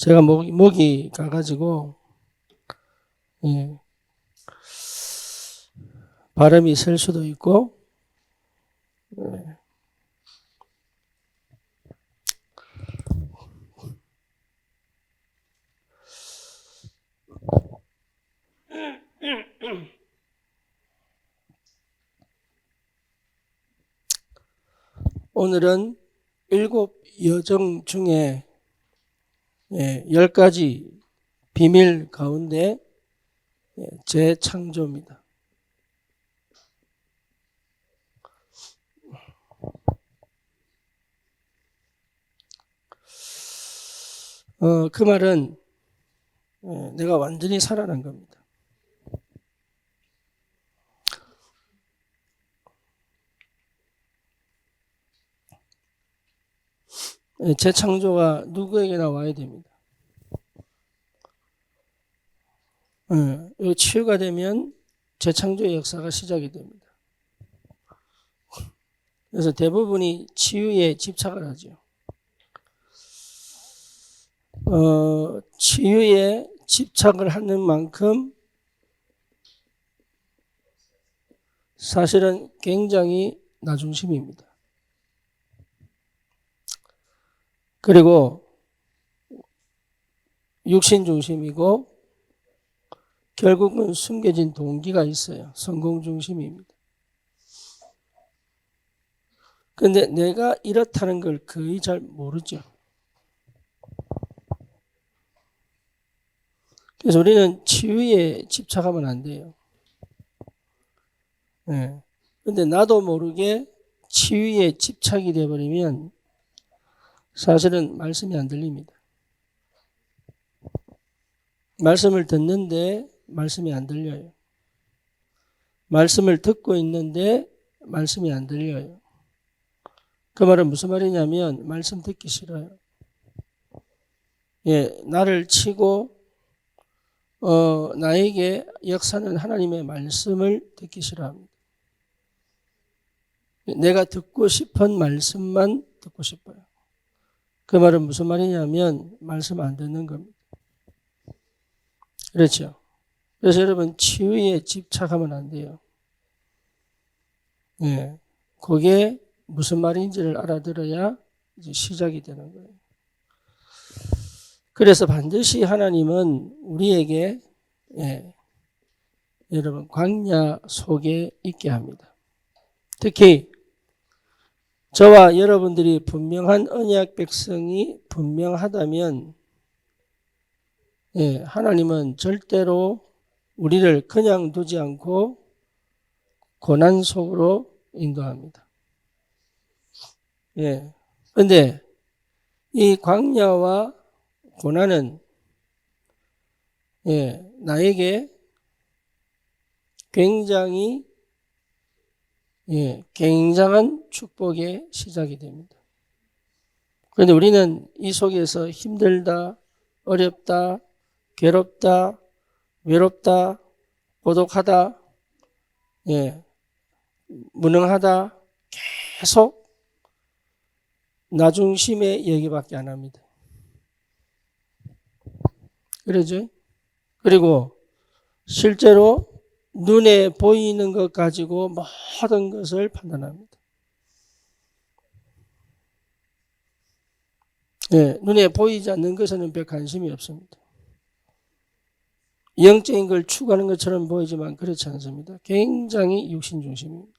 제가 목이 가가지고, 예, 발음이 셀 수도 있고, 예. 오늘은 7여정 중에 10가지 비밀 가운데 재창조입니다. 그 말은 내가 완전히 살아난 겁니다. 재창조가 누구에게나 와야 됩니다. 치유가 되면 재창조의 역사가 시작이 됩니다. 그래서 대부분이 치유에 집착을 하죠. 치유에 집착을 하는 만큼 사실은 굉장히 나중심입니다. 그리고 육신 중심이고 결국은 숨겨진 동기가 있어요. 성공 중심입니다. 그런데 내가 이렇다는 걸 거의 잘 모르죠. 그래서 우리는 치유에 집착하면 안 돼요. 그런데 나도 모르게 치유에 집착이 되어버리면 사실은 말씀이 안 들립니다. 말씀을 듣는데 말씀이 안 들려요. 말씀을 듣고 있는데 말씀이 안 들려요. 그 말은 무슨 말이냐면 말씀 듣기 싫어요. 나를 치고 나에게 역사는 하나님의 말씀을 듣기 싫어합니다. 내가 듣고 싶은 말씀만 듣고 싶어요. 그 말은 무슨 말이냐면 말씀 안 듣는 겁니다. 그렇죠? 그래서 여러분 치유에 집착하면 안 돼요. 그게 무슨 말인지를 알아들어야 이제 시작이 되는 거예요. 그래서 반드시 하나님은 우리에게 여러분 광야 속에 있게 합니다. 특히 저와 여러분들이 분명한 언약 백성이 분명하다면 하나님은 절대로 우리를 그냥 두지 않고 고난 속으로 인도합니다. 그런데 이 광야와 고난은 나에게 굉장히 굉장한 축복의 시작이 됩니다. 그런데 우리는 이 속에서 힘들다, 어렵다, 괴롭다, 외롭다, 고독하다, 무능하다 계속 나중심의 얘기밖에 안 합니다. 그러죠? 그리고 실제로 눈에 보이는 것 가지고 모든 것을 판단합니다. 눈에 보이지 않는 것에는 별 관심이 없습니다. 영적인 걸 추구하는 것처럼 보이지만 그렇지 않습니다. 굉장히 육신 중심입니다.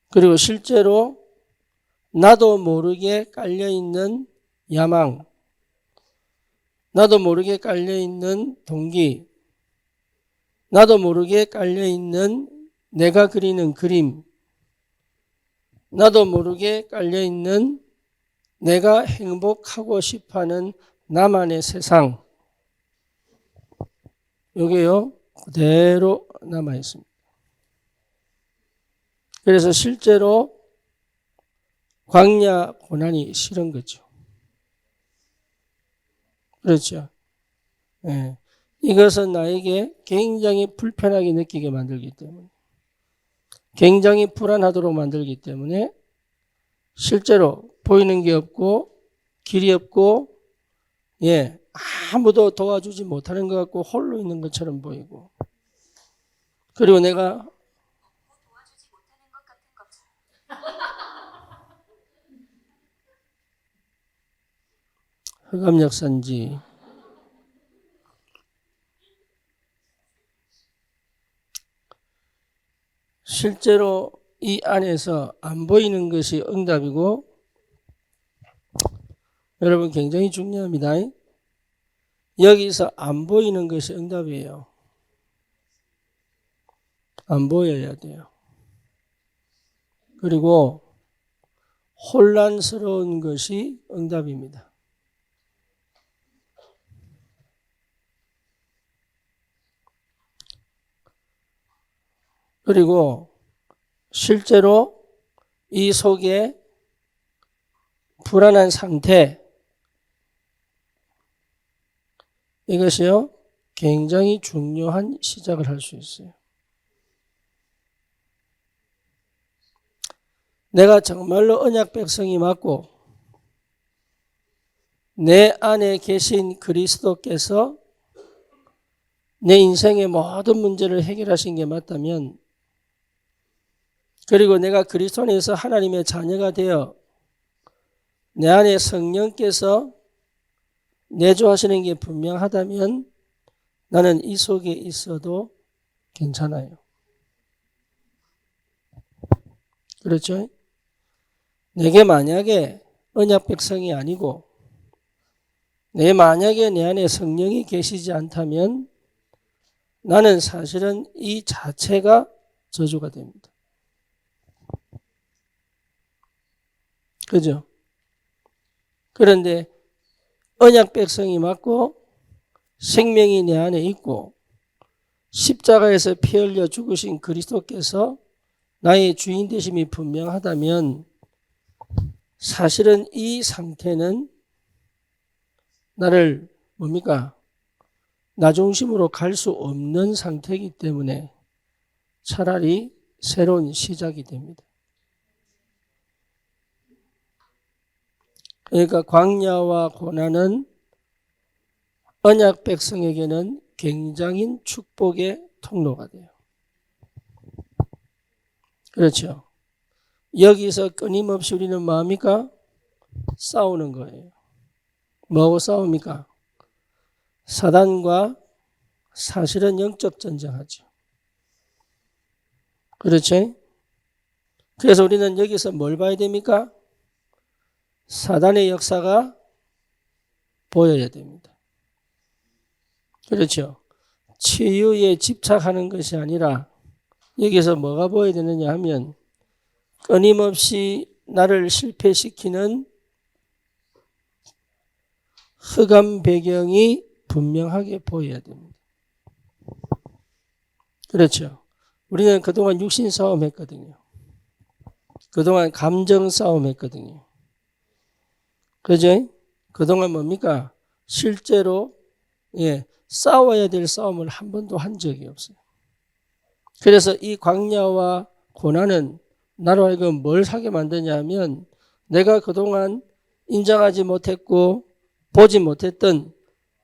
그리고 실제로 나도 모르게 깔려있는 야망, 나도 모르게 깔려있는 동기, 나도 모르게 깔려있는 내가 그리는 그림, 나도 모르게 깔려있는 내가 행복하고 싶어하는 나만의 세상, 여기요 그대로 남아있습니다. 그래서 실제로 광야 고난이 싫은 거죠. 그렇죠. 이것은 나에게 굉장히 불편하게 느끼게 만들기 때문에, 굉장히 불안하도록 만들기 때문에 실제로 보이는 게 없고 길이 없고 아무도 도와주지 못하는 것 같고 홀로 있는 것처럼 보이고, 그리고 내가 흑암역사인지 실제로 이 안에서 안 보이는 것이 응답이고, 여러분 굉장히 중요합니다. 여기서 안 보이는 것이 응답이에요. 안 보여야 돼요. 그리고 혼란스러운 것이 응답입니다. 그리고 실제로 이 속에 불안한 상태, 이것이요 굉장히 중요한 시작을 할 수 있어요. 내가 정말로 언약 백성이 맞고 내 안에 계신 그리스도께서 내 인생의 모든 문제를 해결하신 게 맞다면, 그리고 내가 그리스도 안에서 하나님의 자녀가 되어 내 안에 성령께서 내주하시는 게 분명하다면 나는 이 속에 있어도 괜찮아요. 그렇죠? 내게 만약에 언약 백성이 아니고 만약에 내 안에 성령이 계시지 않다면 나는 사실은 이 자체가 저주가 됩니다. 그죠? 그런데 언약 백성이 맞고 생명이 내 안에 있고 십자가에서 피 흘려 죽으신 그리스도께서 나의 주인 되심이 분명하다면 사실은 이 상태는 나를 나 중심으로 갈 수 없는 상태이기 때문에 차라리 새로운 시작이 됩니다. 그러니까 광야와 고난은 언약 백성에게는 굉장히 축복의 통로가 돼요. 그렇죠. 여기서 끊임없이 우리는 뭐합니까? 싸우는 거예요. 뭐하고 싸웁니까? 사단과 사실은 영적 전쟁하죠. 그렇죠? 그래서 우리는 여기서 뭘 봐야 됩니까? 사단의 역사가 보여야 됩니다. 그렇죠. 치유에 집착하는 것이 아니라 여기서 뭐가 보여야 되느냐 하면 끊임없이 나를 실패시키는 흑암 배경이 분명하게 보여야 됩니다. 그렇죠. 우리는 그동안 육신 싸움 했거든요. 그동안 감정 싸움 했거든요. 그죠? 그동안 뭡니까? 실제로 싸워야 될 싸움을 한 번도 한 적이 없어요. 그래서 이 광야와 고난은 나로 하여금 뭘 하게 만드냐 하면 내가 그동안 인정하지 못했고 보지 못했던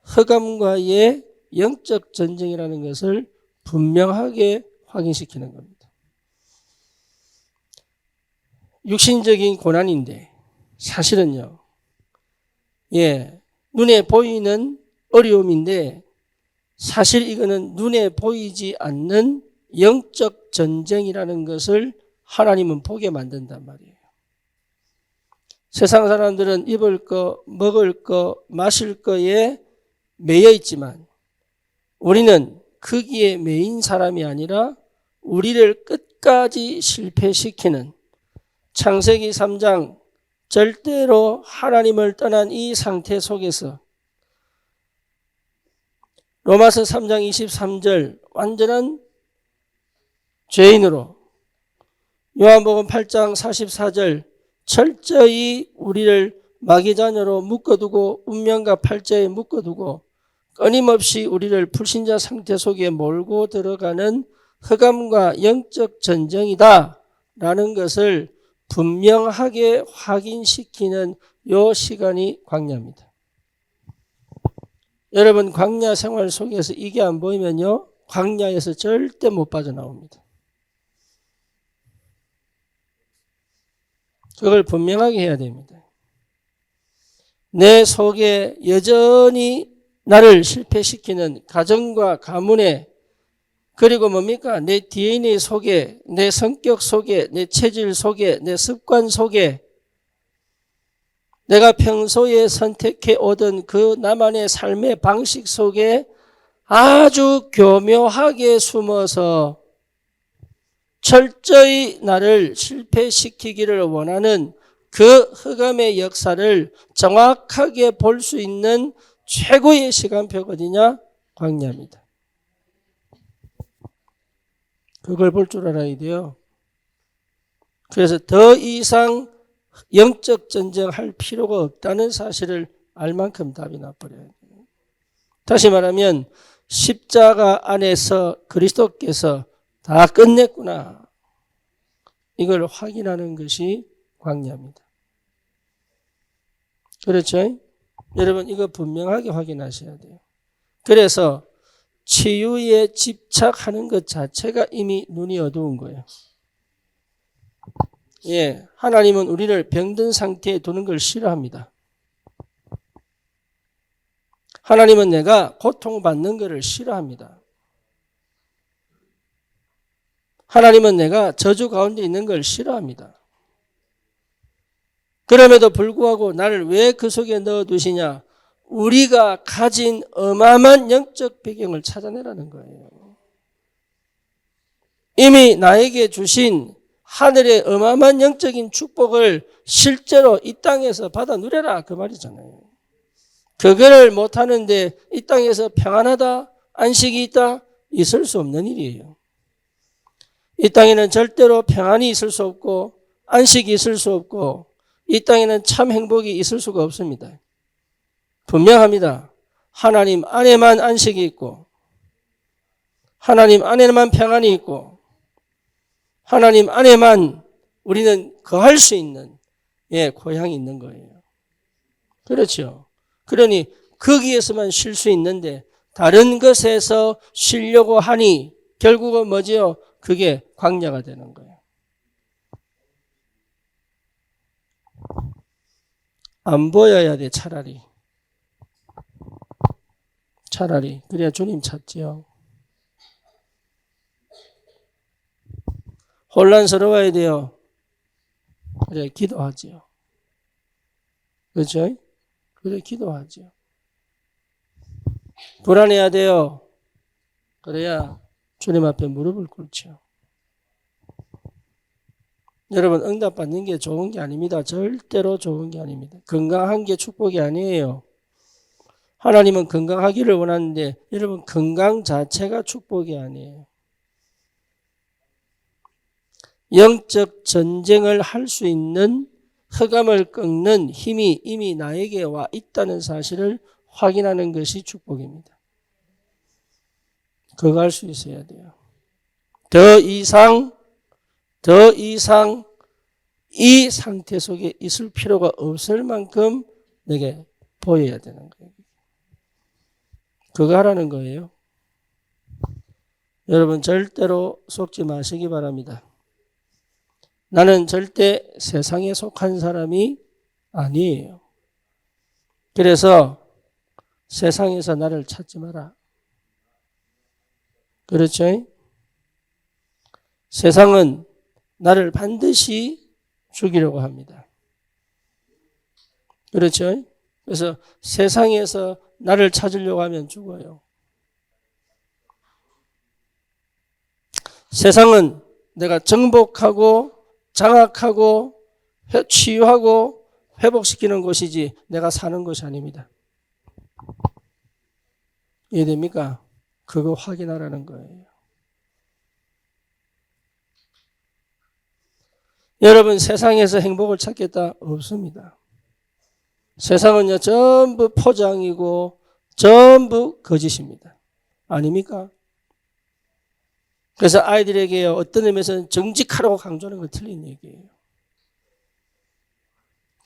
흑암과의 영적 전쟁이라는 것을 분명하게 확인시키는 겁니다. 육신적인 고난인데 사실은요, 눈에 보이는 어려움인데 사실 이거는 눈에 보이지 않는 영적 전쟁이라는 것을 하나님은 보게 만든단 말이에요. 세상 사람들은 입을 거, 먹을 거, 마실 거에 매여 있지만 우리는 거기에 매인 사람이 아니라 우리를 끝까지 실패시키는 창세기 3장 절대로 하나님을 떠난 이 상태 속에서 로마서 3장 23절 완전한 죄인으로, 요한복음 8장 44절 철저히 우리를 마귀자녀로 묶어두고 운명과 팔자에 묶어두고 끊임없이 우리를 불신자 상태 속에 몰고 들어가는 흑암과 영적 전쟁이다 라는 것을 분명하게 확인시키는 요 시간이 광야입니다. 여러분 광야 생활 속에서 이게 안 보이면요 광야에서 절대 못 빠져나옵니다. 그걸 분명하게 해야 됩니다. 내 속에 여전히 나를 실패시키는 가정과 가문에 그리고 뭡니까? 내 DNA 속에, 내 성격 속에, 내 체질 속에, 내 습관 속에 내가 평소에 선택해 오던 그 나만의 삶의 방식 속에 아주 교묘하게 숨어서 철저히 나를 실패시키기를 원하는 그 흑암의 역사를 정확하게 볼 수 있는 최고의 시간표가 어디냐? 광야입니다. 그걸 볼 줄 알아야 돼요. 그래서 더 이상 영적 전쟁할 필요가 없다는 사실을 알 만큼 답이 나버려야 돼요. 다시 말하면 십자가 안에서 그리스도께서 다 끝냈구나. 이걸 확인하는 것이 광야입니다. 그렇죠? 여러분 이거 분명하게 확인하셔야 돼요. 그래서 치유에 집착하는 것 자체가 이미 눈이 어두운 거예요. 예, 하나님은 우리를 병든 상태에 두는 걸 싫어합니다. 하나님은 내가 고통받는 것을 싫어합니다. 하나님은 내가 저주 가운데 있는 걸 싫어합니다. 그럼에도 불구하고 나를 왜 그 속에 넣어두시냐? 우리가 가진 어마어마한 영적 배경을 찾아내라는 거예요. 이미 나에게 주신 하늘의 어마어마한 영적인 축복을 실제로 이 땅에서 받아 누려라 그 말이잖아요. 그거를 못하는데 이 땅에서 평안하다, 안식이 있다, 있을 수 없는 일이에요. 이 땅에는 절대로 평안이 있을 수 없고 안식이 있을 수 없고 이 땅에는 참 행복이 있을 수가 없습니다. 분명합니다. 하나님 안에만 안식이 있고 하나님 안에만 평안이 있고 하나님 안에만 우리는 거할 수 있는 고향이 있는 거예요. 그렇죠. 그러니 거기에서만 쉴 수 있는데 다른 것에서 쉬려고 하니 결국은 뭐지요? 그게 광야가 되는 거예요. 안 보여야 돼 차라리. 그래야 주님 찾지요. 혼란스러워야 돼요. 그래 기도하지요. 그렇죠? 그래 기도하지요. 불안해야 돼요. 그래야 주님 앞에 무릎을 꿇죠. 여러분 응답받는 게 좋은 게 아닙니다. 절대로 좋은 게 아닙니다. 건강한 게 축복이 아니에요. 하나님은 건강하기를 원하는데 여러분 건강 자체가 축복이 아니에요. 영적 전쟁을 할 수 있는 흑암을 꺾는 힘이 이미 나에게 와 있다는 사실을 확인하는 것이 축복입니다. 그거 할 수 있어야 돼요. 더 이상 이 상태 속에 있을 필요가 없을 만큼 내게 보여야 되는 거예요. 그거 하라는 거예요. 여러분 절대로 속지 마시기 바랍니다. 나는 절대 세상에 속한 사람이 아니에요. 그래서 세상에서 나를 찾지 마라. 그렇죠? 세상은 나를 반드시 죽이려고 합니다. 그렇죠? 그래서 세상에서 나를 찾으려고 하면 죽어요. 세상은 내가 정복하고 장악하고 치유하고 회복시키는 곳이지 내가 사는 곳이 아닙니다. 이해됩니까? 그거 확인하라는 거예요. 여러분 세상에서 행복을 찾겠다? 없습니다. 세상은요 전부 포장이고 전부 거짓입니다. 아닙니까? 그래서 아이들에게요 어떤 의미에서는 정직하라고 강조하는 건 틀린 얘기예요.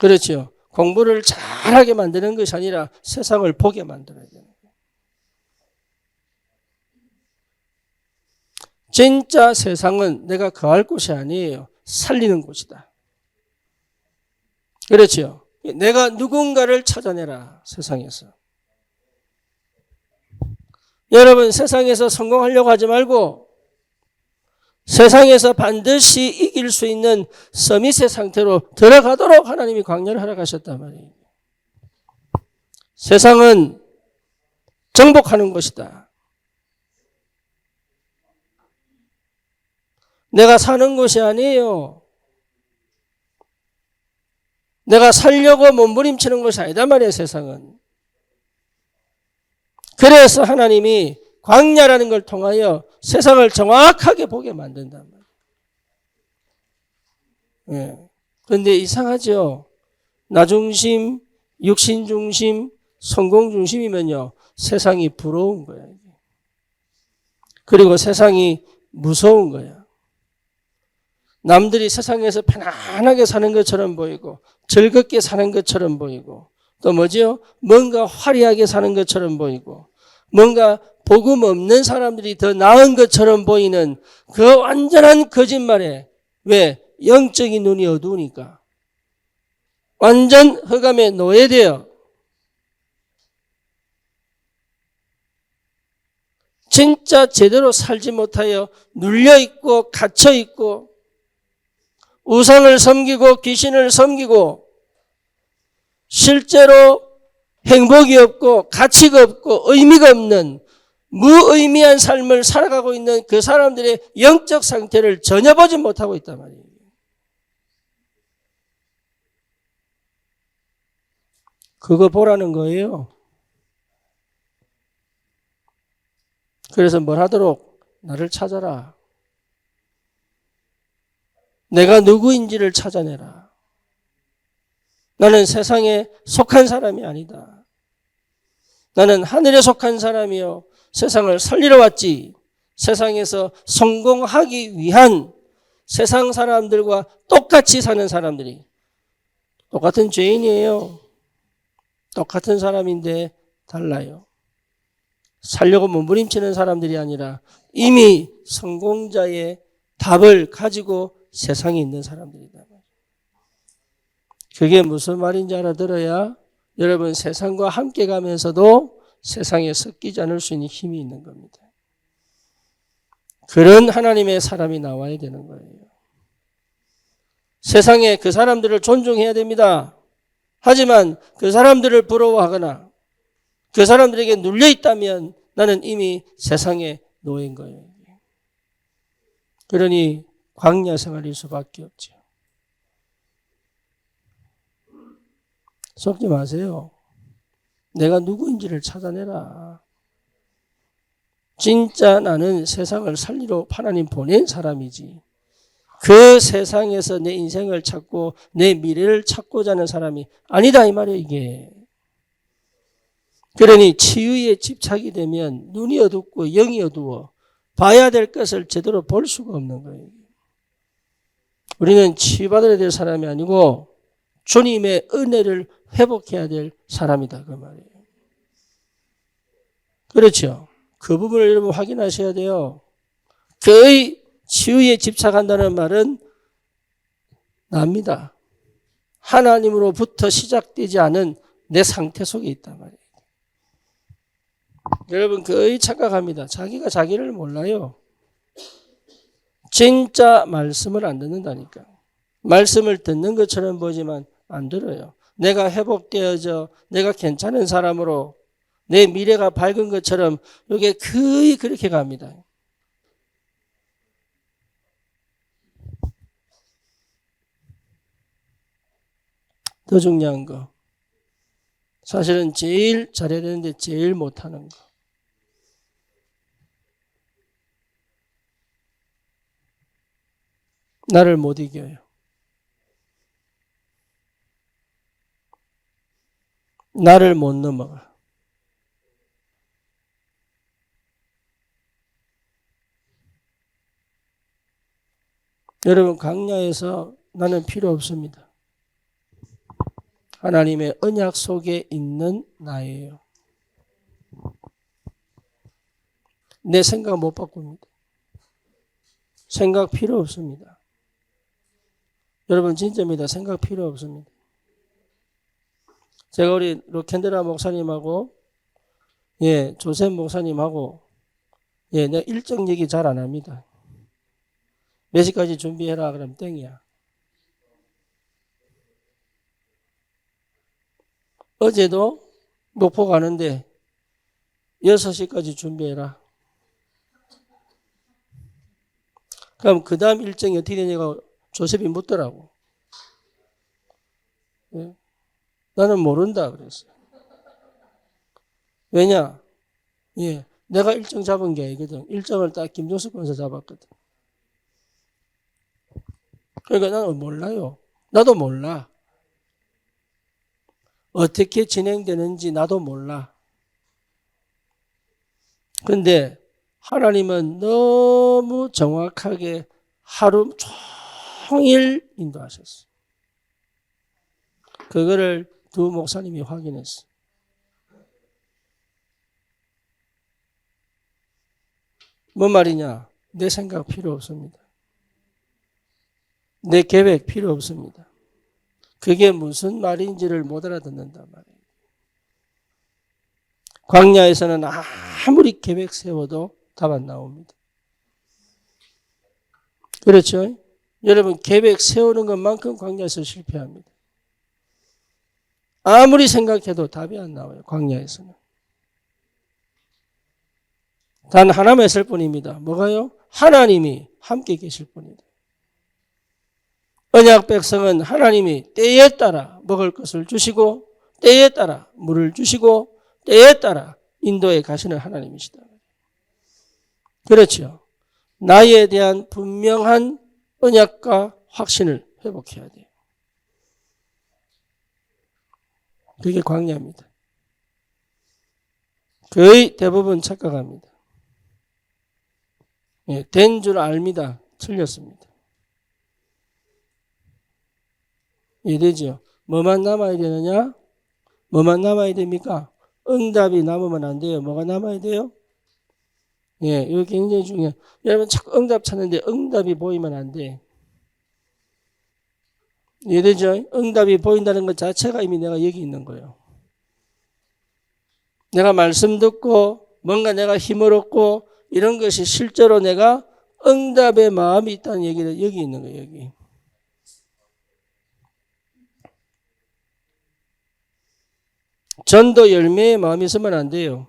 그렇죠. 공부를 잘하게 만드는 것이 아니라 세상을 보게 만들어야 돼요. 진짜 세상은 내가 거할 곳이 아니에요. 살리는 곳이다. 그렇죠. 내가 누군가를 찾아내라, 세상에서. 여러분, 세상에서 성공하려고 하지 말고 세상에서 반드시 이길 수 있는 서밋의 상태로 들어가도록 하나님이 광야를 허락하셨단 말이에요. 세상은 정복하는 것이다. 내가 사는 곳이 아니에요. 내가 살려고 몸부림치는 것이 아니다 말이에요, 세상은. 그래서 하나님이 광야라는 걸 통하여 세상을 정확하게 보게 만든단 말이에요. 예. 그런데 이상하죠. 나 중심, 육신 중심, 성공 중심이면요, 세상이 부러운 거야. 그리고 세상이 무서운 거야. 남들이 세상에서 편안하게 사는 것처럼 보이고 즐겁게 사는 것처럼 보이고 또 뭐죠? 뭔가 화려하게 사는 것처럼 보이고 뭔가 복음 없는 사람들이 더 나은 것처럼 보이는 그 완전한 거짓말에 왜? 영적인 눈이 어두우니까 완전 흑암에 노예되어 진짜 제대로 살지 못하여 눌려있고 갇혀있고 우상을 섬기고 귀신을 섬기고 실제로 행복이 없고 가치가 없고 의미가 없는 무의미한 삶을 살아가고 있는 그 사람들의 영적 상태를 전혀 보지 못하고 있단 말이에요. 그거 보라는 거예요. 그래서 뭘 하도록? 나를 찾아라. 내가 누구인지를 찾아내라. 나는 세상에 속한 사람이 아니다. 나는 하늘에 속한 사람이요. 세상을 살리러 왔지. 세상에서 성공하기 위한 세상 사람들과 똑같이 사는 사람들이 똑같은 죄인이에요. 똑같은 사람인데 달라요. 살려고 몸부림치는 사람들이 아니라 이미 성공자의 답을 가지고 세상에 있는 사람들이다. 그게 무슨 말인지 알아들어야 여러분 세상과 함께 가면서도 세상에 섞이지 않을 수 있는 힘이 있는 겁니다. 그런 하나님의 사람이 나와야 되는 거예요. 세상에 그 사람들을 존중해야 됩니다. 하지만 그 사람들을 부러워하거나 그 사람들에게 눌려 있다면 나는 이미 세상의 노예인 거예요. 그러니 광야 생활일 수밖에 없죠. 속지 마세요. 내가 누구인지를 찾아내라. 진짜 나는 세상을 살리러 하나님 보낸 사람이지. 그 세상에서 내 인생을 찾고 내 미래를 찾고자 하는 사람이 아니다 이 말이에요 이게. 그러니 치유에 집착이 되면 눈이 어둡고 영이 어두워 봐야 될 것을 제대로 볼 수가 없는 거예요. 우리는 치유받아야 될 사람이 아니고 주님의 은혜를 회복해야 될 사람이다 그 말이에요. 그렇죠. 그 부분을 여러분 확인하셔야 돼요. 그의 치유에 집착한다는 말은 납니다. 하나님으로부터 시작되지 않은 내 상태 속에 있단 말이에요. 여러분 거의 착각합니다. 자기가 자기를 몰라요. 진짜 말씀을 안 듣는다니까. 말씀을 듣는 것처럼 보지만 안 들어요. 내가 회복되어져 내가 괜찮은 사람으로 내 미래가 밝은 것처럼 이게 거의 그렇게 갑니다. 더 중요한 거. 사실은 제일 잘해야 되는데 제일 못하는 거. 나를 못 이겨요. 나를 못 넘어가. 여러분 강야에서 나는 필요 없습니다. 하나님의 언약 속에 있는 나예요. 내 생각 못 바꿉니다. 생각 필요 없습니다. 여러분 진짜입니다. 생각 필요 없습니다. 제가 우리 로켄드라 목사님하고 조셉 목사님하고 내가 일정 얘기 잘 안 합니다. 몇 시까지 준비해라 그러면 땡이야. 어제도 목포 가는데 6시까지 준비해라. 그럼 그 다음 일정이 어떻게 되냐고 조셉이 묻더라고. 나는 모른다 그랬어요. 왜냐? 내가 일정 잡은 게 아니거든. 일정을 딱 김종숙 권사 잡았거든. 그러니까 나는 몰라요. 나도 몰라. 어떻게 진행되는지 나도 몰라. 그런데 하나님은 너무 정확하게 하루 종일 인도하셨어요. 그거를 두 목사님이 확인했어요. 뭔 말이냐? 내 생각 필요 없습니다. 내 계획 필요 없습니다. 그게 무슨 말인지를 못 알아듣는단 말이에요. 광야에서는 아무리 계획 세워도 답 안 나옵니다. 그렇죠? 여러분 계획 세우는 것만큼 광야에서 실패합니다. 아무리 생각해도 답이 안 나와요. 광야에서는. 단 하나만 있을 뿐입니다. 뭐가요? 하나님이 함께 계실 뿐이다. 언약 백성은 하나님이 때에 따라 먹을 것을 주시고 때에 따라 물을 주시고 때에 따라 인도에 가시는 하나님이시다. 그렇죠. 나에 대한 분명한 언약과 확신을 회복해야 돼요. 그게 광야입니다. 거의 대부분 착각합니다. 된 줄 압니다. 틀렸습니다. 이해되죠? 뭐만 남아야 되느냐? 뭐만 남아야 됩니까? 응답이 남으면 안 돼요. 뭐가 남아야 돼요? 이거 굉장히 중요해요. 여러분 자꾸 응답 찾는데 응답이 보이면 안 돼. 이해되죠? 응답이 보인다는 것 자체가 이미 내가 여기 있는 거예요. 내가 말씀 듣고 뭔가 내가 힘을 얻고 이런 것이 실제로 내가 응답의 마음이 있다는 얘기를 여기 있는 거예요. 여기. 전도 열매의 마음이 있으면 안 돼요.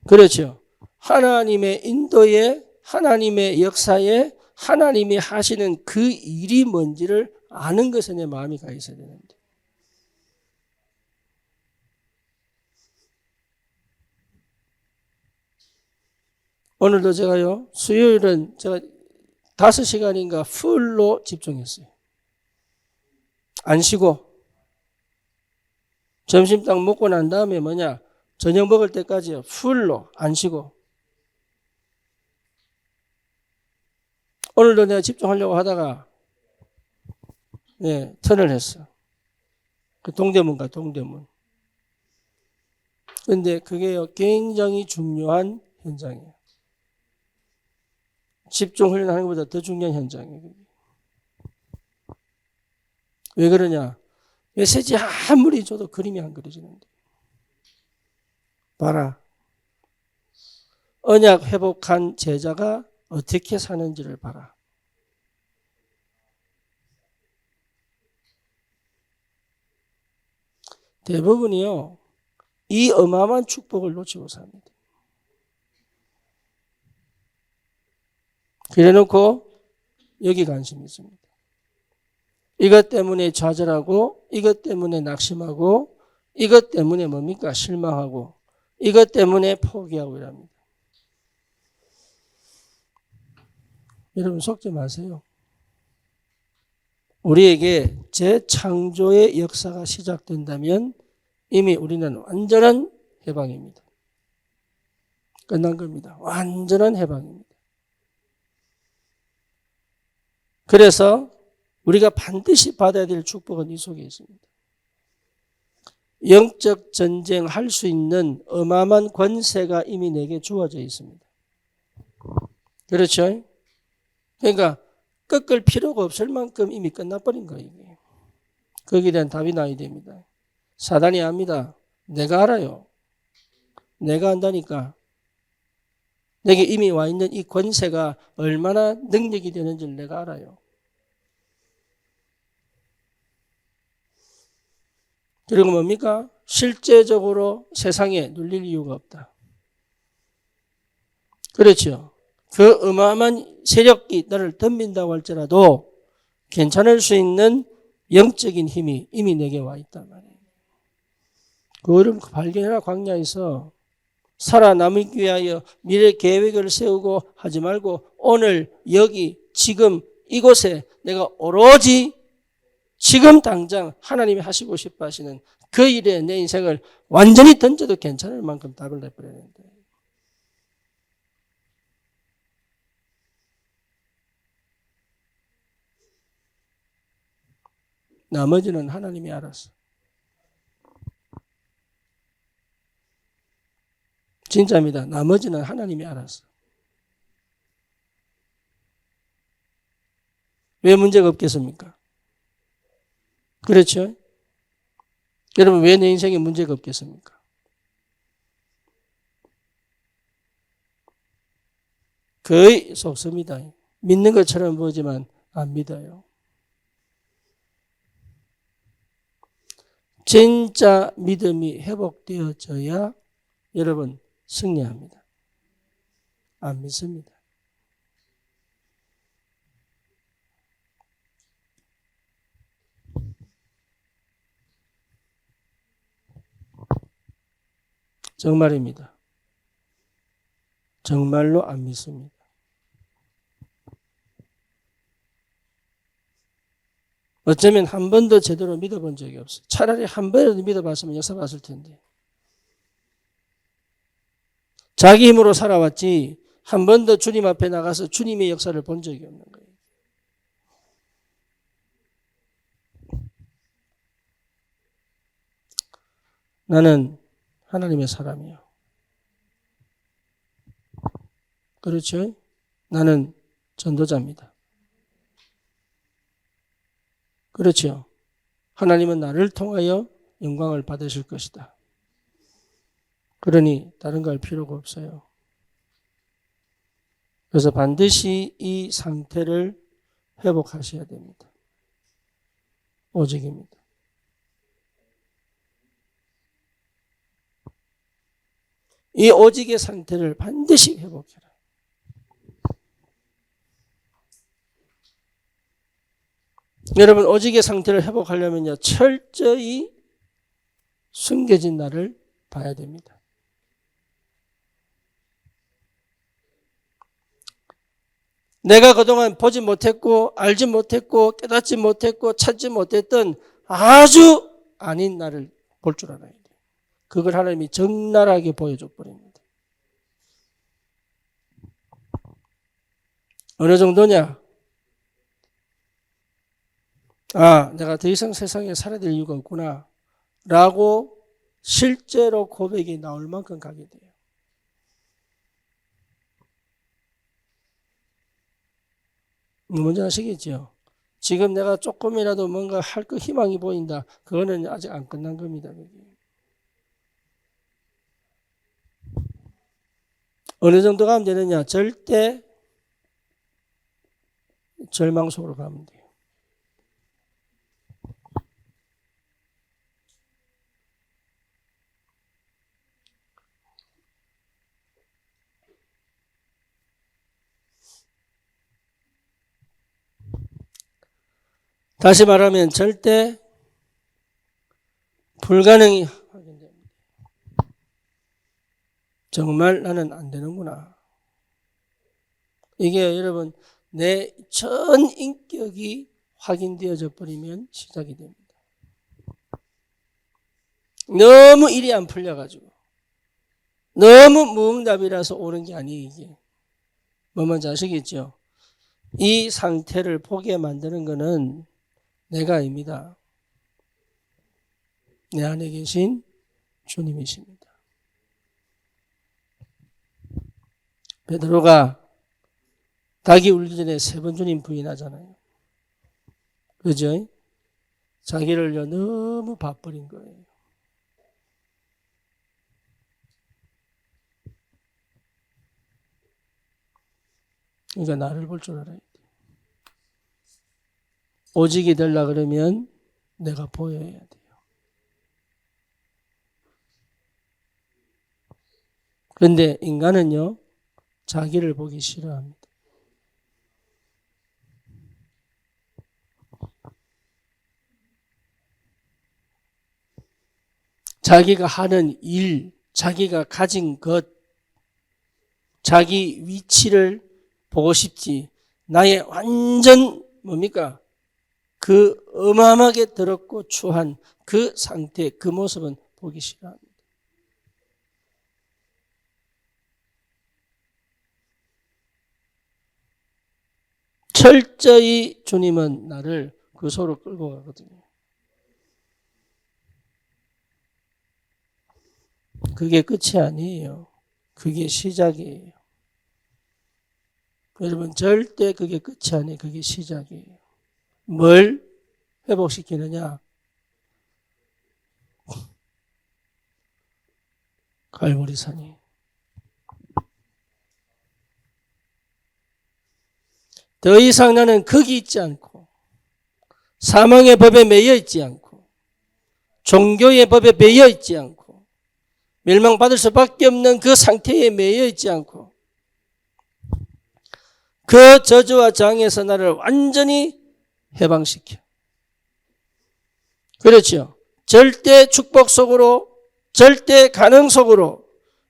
그렇죠. 하나님의 인도에 하나님의 역사에 하나님이 하시는 그 일이 뭔지를 아는 것에 내 마음이 가 있어야 되는데. 오늘도 제가요, 수요일은 제가 5시간인가 풀로 집중했어요. 안 쉬고. 점심 딱 먹고 난 다음에 저녁 먹을 때까지요, 풀로 안 쉬고. 오늘도 내가 집중하려고 하다가, 턴을 했어. 그 동대문. 근데 그게요, 굉장히 중요한 현장이에요. 집중 훈련하는 것보다 더 중요한 현장이에요. 왜 그러냐? 메시지 아무리 줘도 그림이 안 그려지는데. 봐라. 언약 회복한 제자가 어떻게 사는지를 봐라. 대부분이요, 이 어마어마한 축복을 놓치고 삽니다. 그래 놓고 여기 관심이 있습니다. 이것 때문에 좌절하고, 이것 때문에 낙심하고, 이것 때문에 뭡니까? 실망하고, 이것 때문에 포기하고 이랍니다. 여러분 속지 마세요. 우리에게 재창조의 역사가 시작된다면 이미 우리는 완전한 해방입니다. 끝난 겁니다. 완전한 해방입니다. 그래서 우리가 반드시 받아야 될 축복은 이 속에 있습니다. 영적 전쟁할 수 있는 어마어마한 권세가 이미 내게 주어져 있습니다. 그렇죠? 그러니까 꺾을 필요가 없을 만큼 이미 끝나버린 거예요. 거기에 대한 답이 나야 됩니다. 사단이 압니다. 내가 알아요. 내가 안다니까. 내게 이미 와 있는 이 권세가 얼마나 능력이 되는지를 내가 알아요. 그리고 뭡니까? 실제적으로 세상에 눌릴 이유가 없다. 그렇죠. 그 어마어마한 세력이 나를 덤빈다고 할지라도 괜찮을 수 있는 영적인 힘이 이미 내게 와 있단 말이에요. 그거를 발견해라. 광야에서 살아남기 위하여 미래 계획을 세우고 하지 말고 오늘 여기 지금 이곳에 내가 오로지 지금 당장 하나님이 하시고 싶어 하시는 그 일에 내 인생을 완전히 던져도 괜찮을 만큼 답을 내버려야 된다. 나머지는 하나님이 알아서. 진짜입니다. 나머지는 하나님이 알아서. 왜 문제가 없겠습니까? 그렇죠? 여러분, 왜 내 인생에 문제가 없겠습니까? 거의 속습니다. 믿는 것처럼 보지만 안 믿어요. 진짜 믿음이 회복되어져야 여러분 승리합니다. 안 믿습니다. 정말입니다. 정말로 안 믿습니다. 어쩌면 한 번도 제대로 믿어본 적이 없어요. 차라리 한 번이라도 믿어봤으면 역사 봤을 텐데. 자기 힘으로 살아왔지 한 번도 주님 앞에 나가서 주님의 역사를 본 적이 없는 거예요. 나는 하나님의 사람이요. 그렇죠? 나는 전도자입니다. 그렇죠? 하나님은 나를 통하여 영광을 받으실 것이다. 그러니 다른 거 할 필요가 없어요. 그래서 반드시 이 상태를 회복하셔야 됩니다. 오직입니다. 이 오직의 상태를 반드시 회복해라. 여러분, 오직의 상태를 회복하려면요, 철저히 숨겨진 나를 봐야 됩니다. 내가 그동안 보지 못했고 알지 못했고 깨닫지 못했고 찾지 못했던 아주 아닌 나를 볼 줄 알아야 돼요. 그걸 하나님이 적나라하게 보여줘 버립니다. 어느 정도냐? 아, 내가 더 이상 세상에 살아야 될 이유가 없구나 라고 실제로 고백이 나올 만큼 가게 돼요. 뭔지 아시겠죠? 지금 내가 조금이라도 뭔가 할 거 희망이 보인다. 그거는 아직 안 끝난 겁니다. 어느 정도 가면 되느냐? 절대 절망 속으로 가면 돼요. 다시 말하면 절대 불가능이 확인됩니다. 정말 나는 안 되는구나. 이게 여러분 내 전 인격이 확인되어져 버리면 시작이 됩니다. 너무 일이 안 풀려가지고 너무 무응답이라서 오는 게 아니에요. 이게 뭐 뭔지 아시겠죠? 이 상태를 보게 만드는 거는 내가 아닙니다. 내 안에 계신 주님이십니다. 베드로가 닭이 울기 전에 3번 주님 부인하잖아요. 그죠? 자기를요 너무 봐버린 거예요. 그러니까 나를 볼 줄 알아야 돼. 오직이 되려 그러면 내가 보여야 돼요. 그런데 인간은요 자기를 보기 싫어합니다. 자기가 하는 일, 자기가 가진 것, 자기 위치를 보고 싶지. 나의 완전 뭡니까? 그 어마어마하게 더럽고 추한 그 상태, 그 모습은 보기 싫어합니다. 철저히 주님은 나를 그 소로 끌고 가거든요. 그게 끝이 아니에요. 그게 시작이에요. 여러분 절대 그게 끝이 아니에요. 그게 시작이에요. 뭘 회복시키느냐? 갈보리산이. 더 이상 나는 거기 있지 않고 사망의 법에 매여 있지 않고 종교의 법에 매여 있지 않고 멸망받을 수밖에 없는 그 상태에 매여 있지 않고 그 저주와 장에서 나를 완전히 해방시켜. 그렇죠. 절대 축복 속으로, 절대 가능 속으로,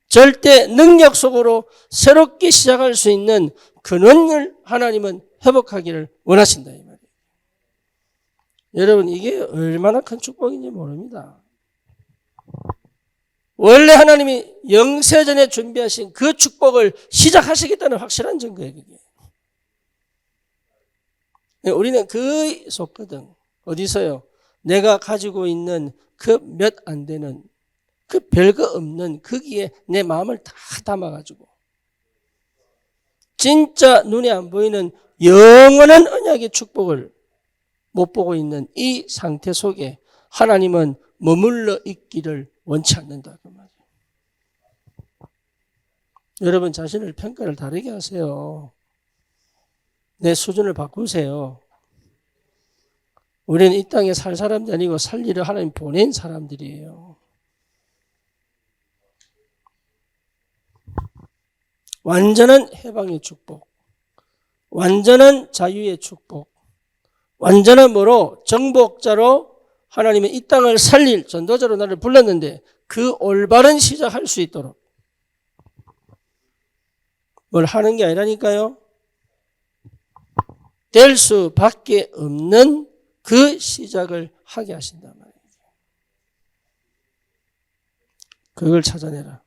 절대 능력 속으로 새롭게 시작할 수 있는 근원을 하나님은 회복하기를 원하신다 이 말이에요. 여러분 이게 얼마나 큰 축복인지 모릅니다. 원래 하나님이 영세전에 준비하신 그 축복을 시작하시겠다는 확실한 증거예요. 그게. 우리는 그 속거든. 어디서요? 내가 가지고 있는 그 몇 안 되는 그 별거 없는 거기에 내 마음을 다 담아가지고 진짜 눈에 안 보이는 영원한 언약의 축복을 못 보고 있는 이 상태 속에 하나님은 머물러 있기를 원치 않는다 그 말이에요. 여러분 자신을 평가를 다르게 하세요. 내 수준을 바꾸세요. 우리는 이 땅에 살 사람들이 아니고 살 일을 하나님 보낸 사람들이에요. 완전한 해방의 축복, 완전한 자유의 축복, 완전한 뭐로 정복자로 하나님은 이 땅을 살릴 전도자로 나를 불렀는데 그 올바른 시작할 수 있도록 뭘 하는 게 아니라니까요. 될 수밖에 없는 그 시작을 하게 하신단 말이에요. 그걸 찾아내라.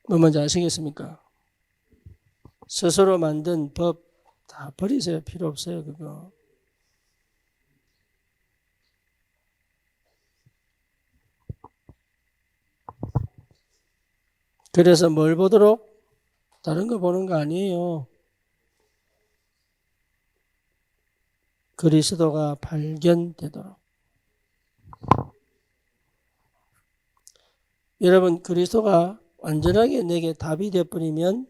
뭐 뭔지 아시겠습니까? 스스로 만든 법 다 버리세요. 필요 없어요. 그거. 그래서 뭘 보도록? 다른 거 보는 거 아니에요. 그리스도가 발견되도록. 여러분 그리스도가 완전하게 내게 답이 되어버리면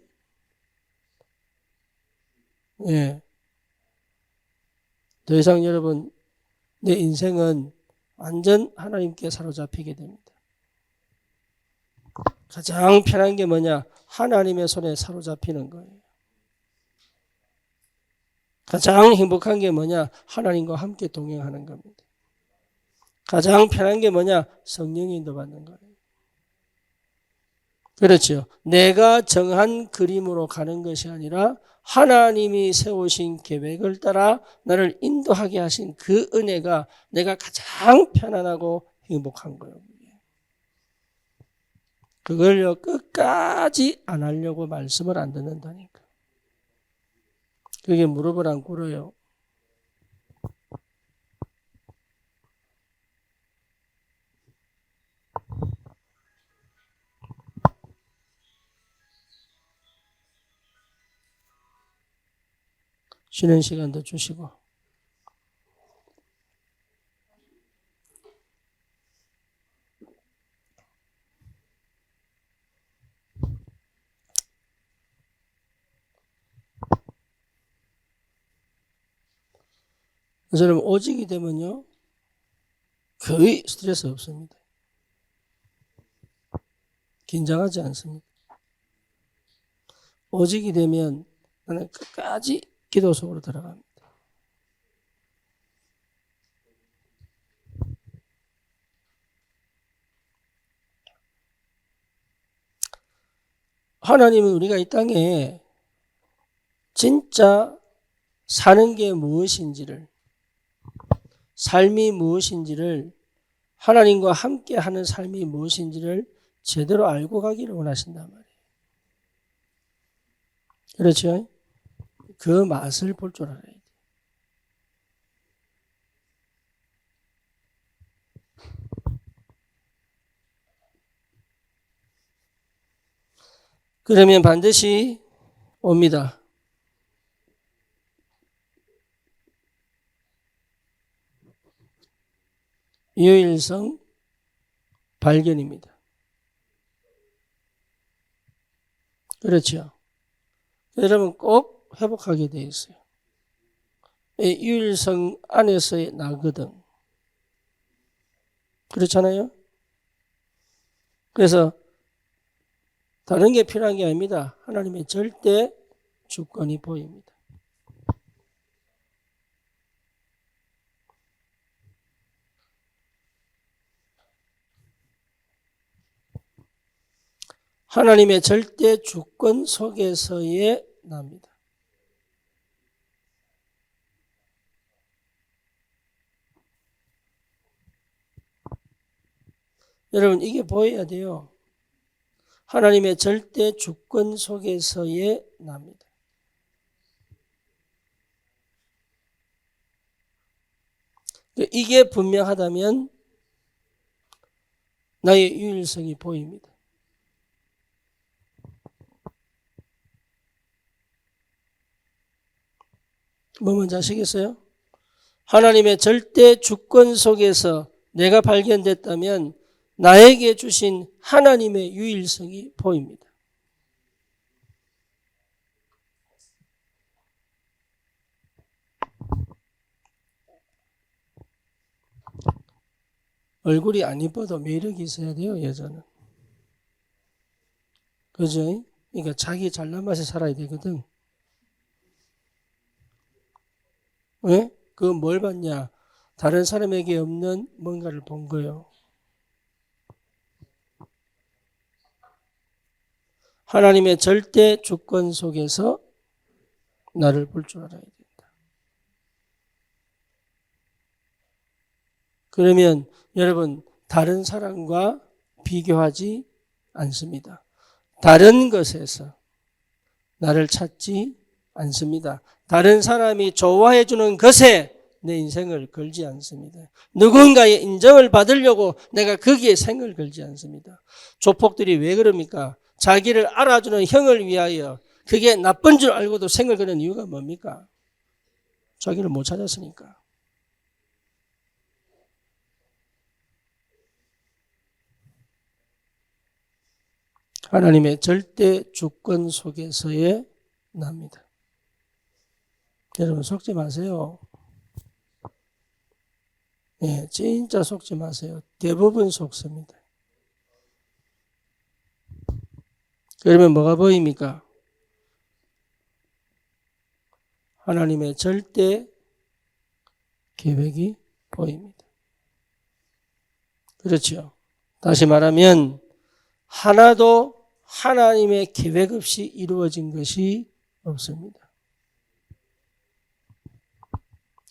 더 이상 여러분 내 인생은 완전 하나님께 사로잡히게 됩니다. 가장 편한 게 뭐냐? 하나님의 손에 사로잡히는 거예요. 가장 행복한 게 뭐냐? 하나님과 함께 동행하는 겁니다. 가장 편한 게 뭐냐? 성령이 인도받는 거예요. 그렇죠. 내가 정한 그림으로 가는 것이 아니라 하나님이 세우신 계획을 따라 나를 인도하게 하신 그 은혜가 내가 가장 편안하고 행복한 거예요. 그걸요 끝까지 안 하려고 말씀을 안 듣는다니까. 그게 무릎을 안 꿇어요. 쉬는 시간도 주시고. 그래서 여러분 오직이 되면요 거의 스트레스 없습니다. 긴장하지 않습니다. 오직이 되면 나는 끝까지 기도 속으로 들어갑니다. 하나님은 우리가 이 땅에 진짜 사는 게 무엇인지를, 삶이 무엇인지를, 하나님과 함께 하는 삶이 무엇인지를 제대로 알고 가기를 원하신단 말이에요. 그렇죠? 그 맛을 볼 줄 알아야 돼요. 그러면 반드시 옵니다. 유일성 발견입니다. 그렇죠. 여러분 꼭 회복하게 되어 있어요. 유일성 안에서의 나거든. 그렇잖아요. 그래서 다른 게 필요한 게 아닙니다. 하나님의 절대 주권이 보입니다. 하나님의 절대 주권 속에서의 납니다. 여러분 이게 보여야 돼요. 하나님의 절대 주권 속에서의 납니다. 이게 분명하다면 나의 유일성이 보입니다. 뭐 먼저 아시겠어요? 하나님의 절대 주권 속에서 내가 발견됐다면 나에게 주신 하나님의 유일성이 보입니다. 얼굴이 안 이뻐도 매력이 있어야 돼요, 여자는. 그죠? 그러니까 자기 잘난 맛에 살아야 되거든. 왜? 그건 뭘 봤냐? 다른 사람에게 없는 뭔가를 본 거예요. 하나님의 절대 주권 속에서 나를 볼 줄 알아야 된다. 그러면 여러분 다른 사람과 비교하지 않습니다. 다른 것에서 나를 찾지 않습니다. 다른 사람이 좋아해 주는 것에 내 인생을 걸지 않습니다. 누군가의 인정을 받으려고 내가 거기에 생을 걸지 않습니다. 조폭들이 왜 그럽니까? 자기를 알아주는 형을 위하여 그게 나쁜 줄 알고도 생을 거는 이유가 뭡니까? 자기를 못 찾았으니까. 하나님의 절대 주권 속에서의 납니다. 여러분 속지 마세요. 예, 진짜 속지 마세요. 대부분 속습니다. 그러면 뭐가 보입니까? 하나님의 절대 계획이 보입니다. 그렇죠. 다시 말하면 하나도 하나님의 계획 없이 이루어진 것이 없습니다.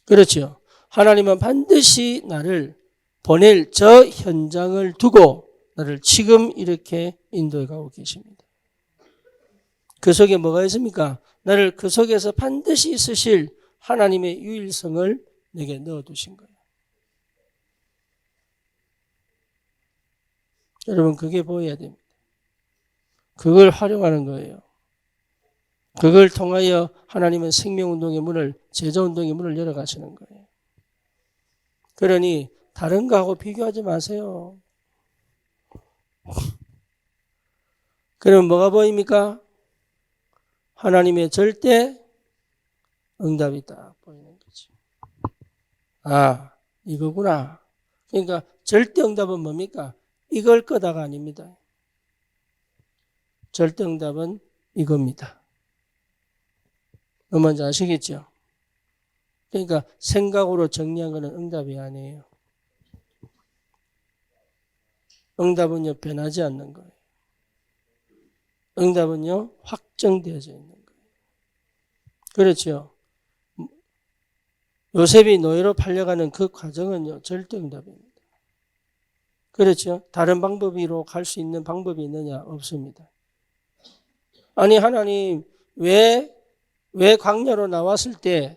그렇죠. 하나님은 반드시 나를 보낼 저 현장을 두고 나를 지금 이렇게 인도해 가고 계십니다. 그 속에 뭐가 있습니까? 나를 그 속에서 반드시 있으실 하나님의 유일성을 내게 넣어두신 거예요. 여러분 그게 보여야 됩니다. 그걸 활용하는 거예요. 그걸 통하여 하나님은 생명운동의 문을, 제자운동의 문을 열어가시는 거예요. 그러니 다른 거하고 비교하지 마세요. 그럼 뭐가 보입니까? 하나님의 절대 응답이 딱 보이는 거죠. 아, 이거구나. 그러니까 절대 응답은 뭡니까? 이걸 거다가 아닙니다. 절대 응답은 이겁니다. 뭔지 아시겠죠? 그러니까 생각으로 정리한 것은 응답이 아니에요. 응답은요, 변하지 않는 거예요. 응답은요, 확정되어져 있는 거예요. 그렇죠. 요셉이 노예로 팔려가는 그 과정은요, 절대 응답입니다. 그렇죠. 다른 방법으로 갈 수 있는 방법이 있느냐? 없습니다. 아니, 하나님, 왜 광야로 나왔을 때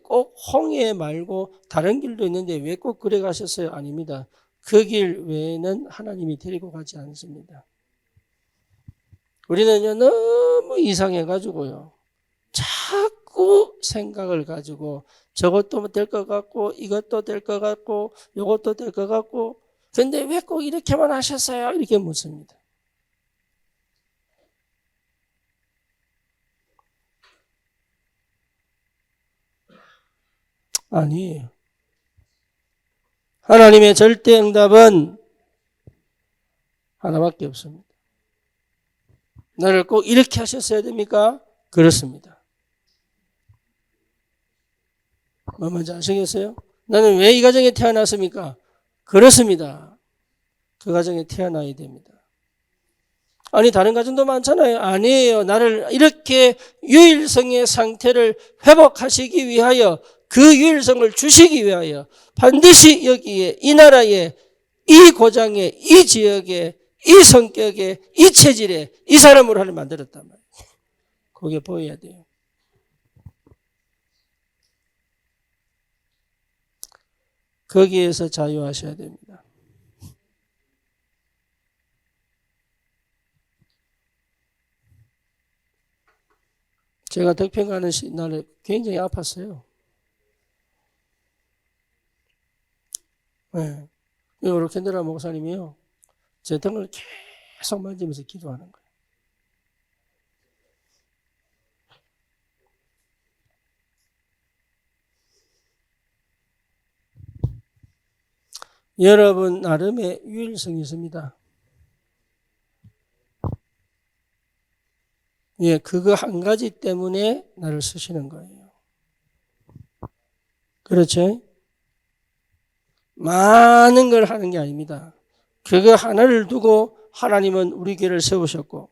꼭 홍해 말고 다른 길도 있는데 왜 꼭 그래 가셨어요? 아닙니다. 그 길 외에는 하나님이 데리고 가지 않습니다. 우리는요, 너무 이상해가지고요. 자꾸 생각을 가지고 저것도 될 것 같고 이것도 될 것 같고 이것도 될 것 같고 근데 왜 꼭 이렇게만 하셨어요? 이렇게 묻습니다. 아니에요. 하나님의 절대 응답은 하나밖에 없습니다. 나를 꼭 이렇게 하셨어야 됩니까? 그렇습니다. 뭐 먼저 아시겠어요? 나는 왜 이 가정에 태어났습니까? 그렇습니다. 그 가정에 태어나야 됩니다. 아니 다른 가정도 많잖아요. 아니에요. 나를 이렇게 유일성의 상태를 회복하시기 위하여 그 유일성을 주시기 위하여 반드시 여기에 이 나라에 이 고장에 이 지역에 이 성격에 이 체질에 이 사람으로 하나님 만들었단 말이에요. 그게 보여야 돼요. 거기에서 자유하셔야 됩니다. 제가 덕평 가는 날에 굉장히 아팠어요. 네. 로켄드라 목사님이요. 제 등을 계속 만지면서 기도하는 거예요. 여러분 나름의 유일성이 있습니다. 예, 그거 한 가지 때문에 나를 쓰시는 거예요. 그렇죠? 많은 걸 하는 게 아닙니다. 그거 하나를 두고 하나님은 우리 교회를 세우셨고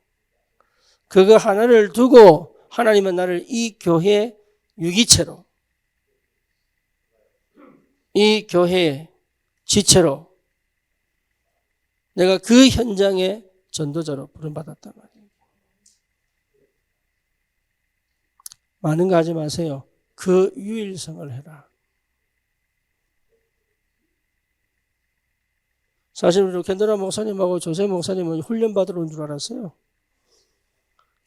그거 하나를 두고 하나님은 나를 이 교회 유기체로 이 교회의 지체로 내가 그 현장의 전도자로 부름받았단 말이에요. 많은 거 하지 마세요. 그 유일성을 해라. 사실 우리 켄드라 목사님하고 조세 목사님은 훈련받으러 온 줄 알았어요.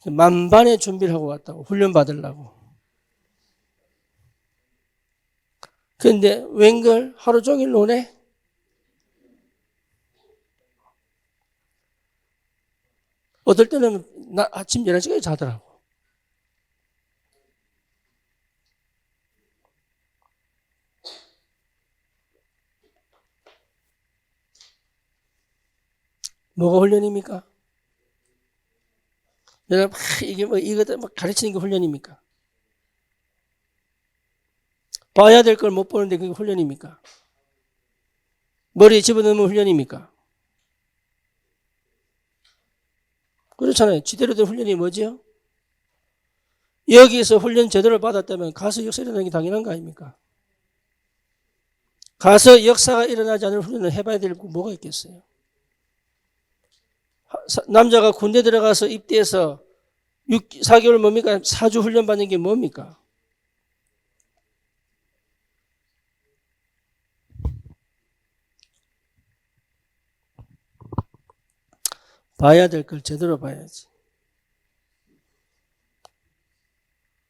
만반의 준비를 하고 왔다고 훈련받으려고. 그런데 웬걸 하루 종일 노네? 어떨 때는 아침 11시까지 자더라고. 뭐가 훈련입니까? 내가 막 이게 뭐 이것들 막 가르치는 게 훈련입니까? 봐야 될 걸 못 보는데 그게 훈련입니까? 머리에 집어넣으면 훈련입니까? 그렇잖아요. 지대로 된 훈련이 뭐지요? 여기에서 훈련 제대로 받았다면 가서 역사 일어나는 게 당연한 거 아닙니까? 가서 역사가 일어나지 않을 훈련을 해봐야 될 거 뭐가 있겠어요? 남자가 군대 들어가서 입대해서 4개월 뭡니까? 4주 훈련 받는 게 뭡니까? 봐야 될 걸 제대로 봐야지.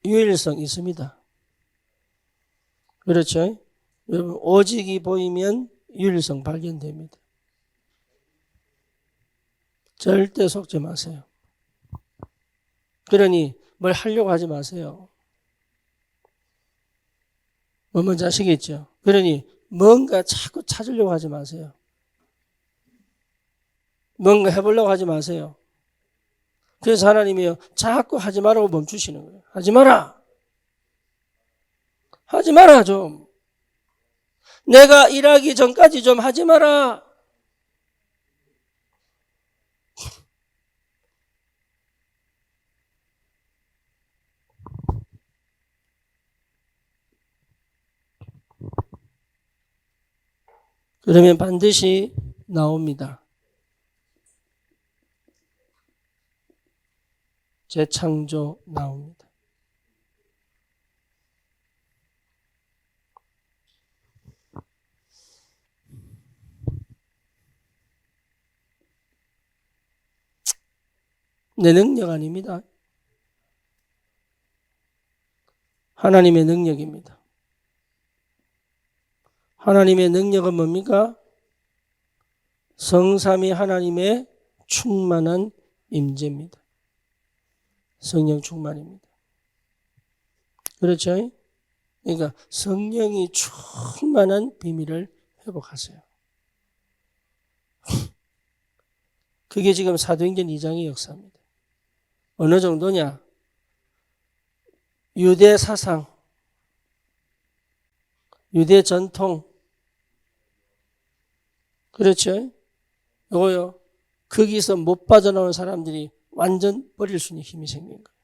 유일성 있습니다. 그렇죠? 여러분, 오직이 보이면 유일성 발견됩니다. 절대 속지 마세요. 그러니 뭘 하려고 하지 마세요. 뭔지 아시겠죠? 그러니 뭔가 자꾸 찾으려고 하지 마세요. 뭔가 해보려고 하지 마세요. 그래서 하나님이요, 자꾸 하지 말라고 멈추시는 거예요. 하지 마라. 하지 마라 좀. 내가 일하기 전까지 좀 하지 마라. 그러면 반드시 나옵니다. 재창조 나옵니다. 내 능력 아닙니다. 하나님의 능력입니다. 하나님의 능력은 뭡니까? 성삼위 하나님의 충만한 임재입니다. 성령 충만입니다. 그렇죠? 그러니까 성령이 충만한 비밀을 회복하세요. 그게 지금 사도행전 2장의 역사입니다. 어느 정도냐? 유대 사상, 유대 전통, 그렇죠? 이거요. 거기서 못 빠져나온 사람들이 완전 버릴 수 있는 힘이 생긴 거예요.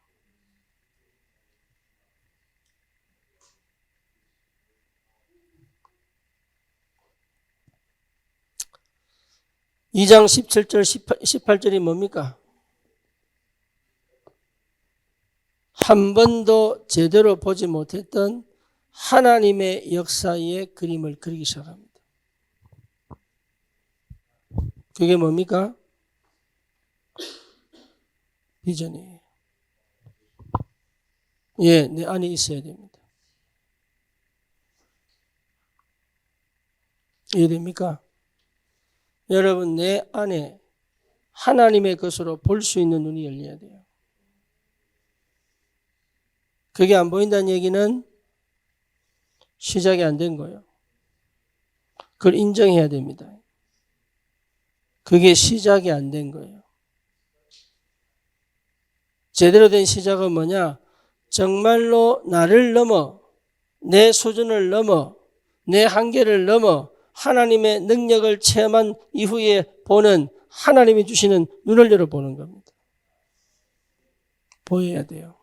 이 장 17절, 18절이 뭡니까? 한 번도 제대로 보지 못했던 하나님의 역사의 그림을 그리기 시작합니다. 그게 뭡니까? 비전이에요. 예, 내 안에 있어야 됩니다. 이해됩니까? 여러분, 내 안에 하나님의 것으로 볼 수 있는 눈이 열려야 돼요. 그게 안 보인다는 얘기는 시작이 안 된 거예요. 그걸 인정해야 됩니다. 그게 시작이 안 된 거예요. 제대로 된 시작은 뭐냐? 정말로 나를 넘어, 내 수준을 넘어, 내 한계를 넘어 하나님의 능력을 체험한 이후에 보는 하나님이 주시는 눈을 열어보는 겁니다. 보여야 돼요.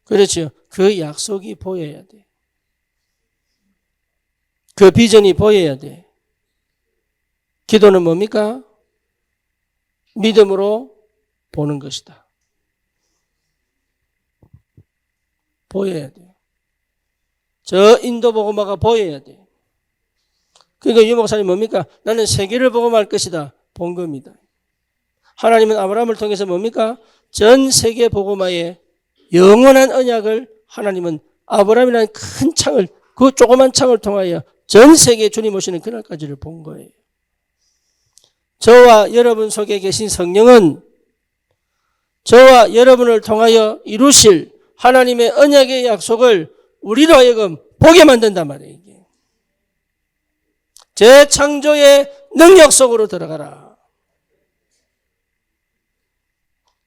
그렇죠. 그 약속이 보여야 돼. 그 비전이 보여야 돼. 기도는 뭡니까? 믿음으로 보는 것이다. 보여야 돼요. 저 인도 복음화가 보여야 돼요. 그러니까 유 목사님 뭡니까? 나는 세계를 복음할 것이다. 본 겁니다. 하나님은 아브라함을 통해서 뭡니까? 전 세계 복음화의 영원한 언약을 하나님은 아브라함이라는 큰 창을, 그 조그만 창을 통하여 전 세계 주님 오시는 그날까지를 본 거예요. 저와 여러분 속에 계신 성령은 저와 여러분을 통하여 이루실 하나님의 언약의 약속을 우리로 하여금 보게 만든단 말이에요. 이게. 재창조의 능력 속으로 들어가라.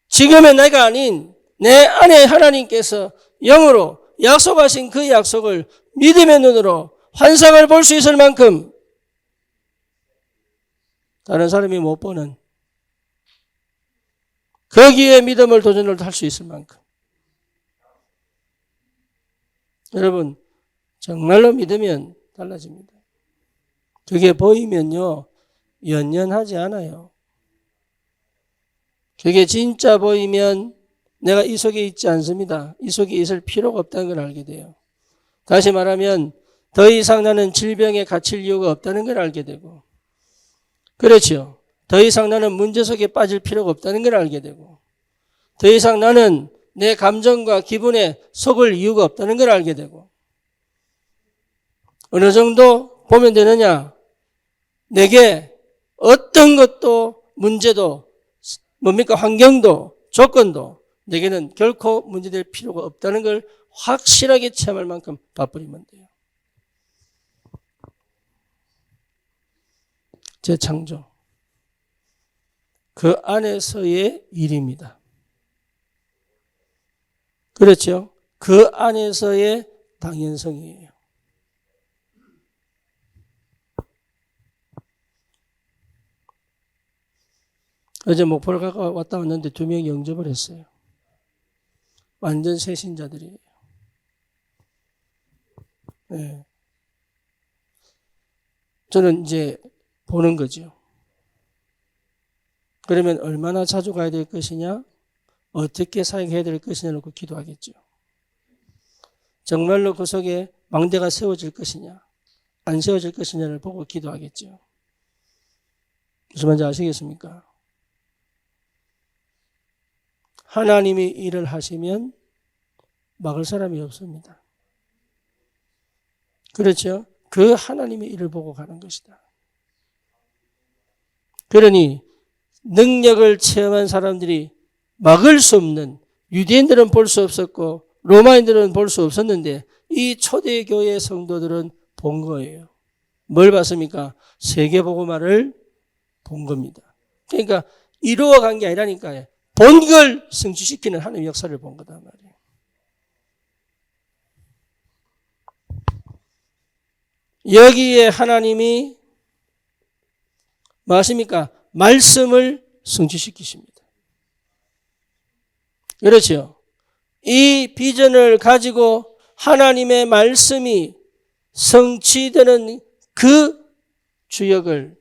지금의 내가 아닌 내 안에 하나님께서 영으로 약속하신 그 약속을 믿음의 눈으로 환상을 볼 수 있을 만큼 다른 사람이 못 보는 거기에 믿음을 도전을 할 수 있을 만큼 여러분 정말로 믿으면 달라집니다. 그게 보이면요 연연하지 않아요. 그게 진짜 보이면 내가 이 속에 있지 않습니다. 이 속에 있을 필요가 없다는 걸 알게 돼요. 다시 말하면 더 이상 나는 질병에 갇힐 이유가 없다는 걸 알게 되고 그렇죠. 더 이상 나는 문제 속에 빠질 필요가 없다는 걸 알게 되고 더 이상 나는 내 감정과 기분에 속을 이유가 없다는 걸 알게 되고, 어느 정도 보면 되느냐? 내게 어떤 것도 문제도 뭡니까? 환경도 조건도 내게는 결코 문제될 필요가 없다는 걸 확실하게 체험할 만큼 봐버리면 돼요. 재창조. 그 안에서의 일입니다. 그렇죠? 그 안에서의 당연성이에요. 어제 목포를 갔다 왔는데 2명이 영접을 했어요. 완전 새 신자들이에요. 네. 저는 이제 보는 거죠. 그러면 얼마나 자주 가야 될 것이냐, 어떻게 사역해야 될 것이냐 놓고 기도하겠죠. 정말로 그 속에 망대가 세워질 것이냐, 안 세워질 것이냐를 보고 기도하겠죠. 무슨 말인지 아시겠습니까? 하나님이 일을 하시면 막을 사람이 없습니다. 그렇죠? 그 하나님의 일을 보고 가는 것이다. 그러니 능력을 체험한 사람들이 막을 수 없는, 유대인들은 볼 수 없었고 로마인들은 볼 수 없었는데 이 초대교회 성도들은 본 거예요. 뭘 봤습니까? 세계복음화를 본 겁니다. 그러니까 이루어간 게 아니라니까요. 본 걸 성취시키는 하나님의 역사를 본 거단 말이에요. 여기에 하나님이 뭐 하십니까? 말씀을 성취시키십니다. 그렇죠? 이 비전을 가지고 하나님의 말씀이 성취되는 그 주역을,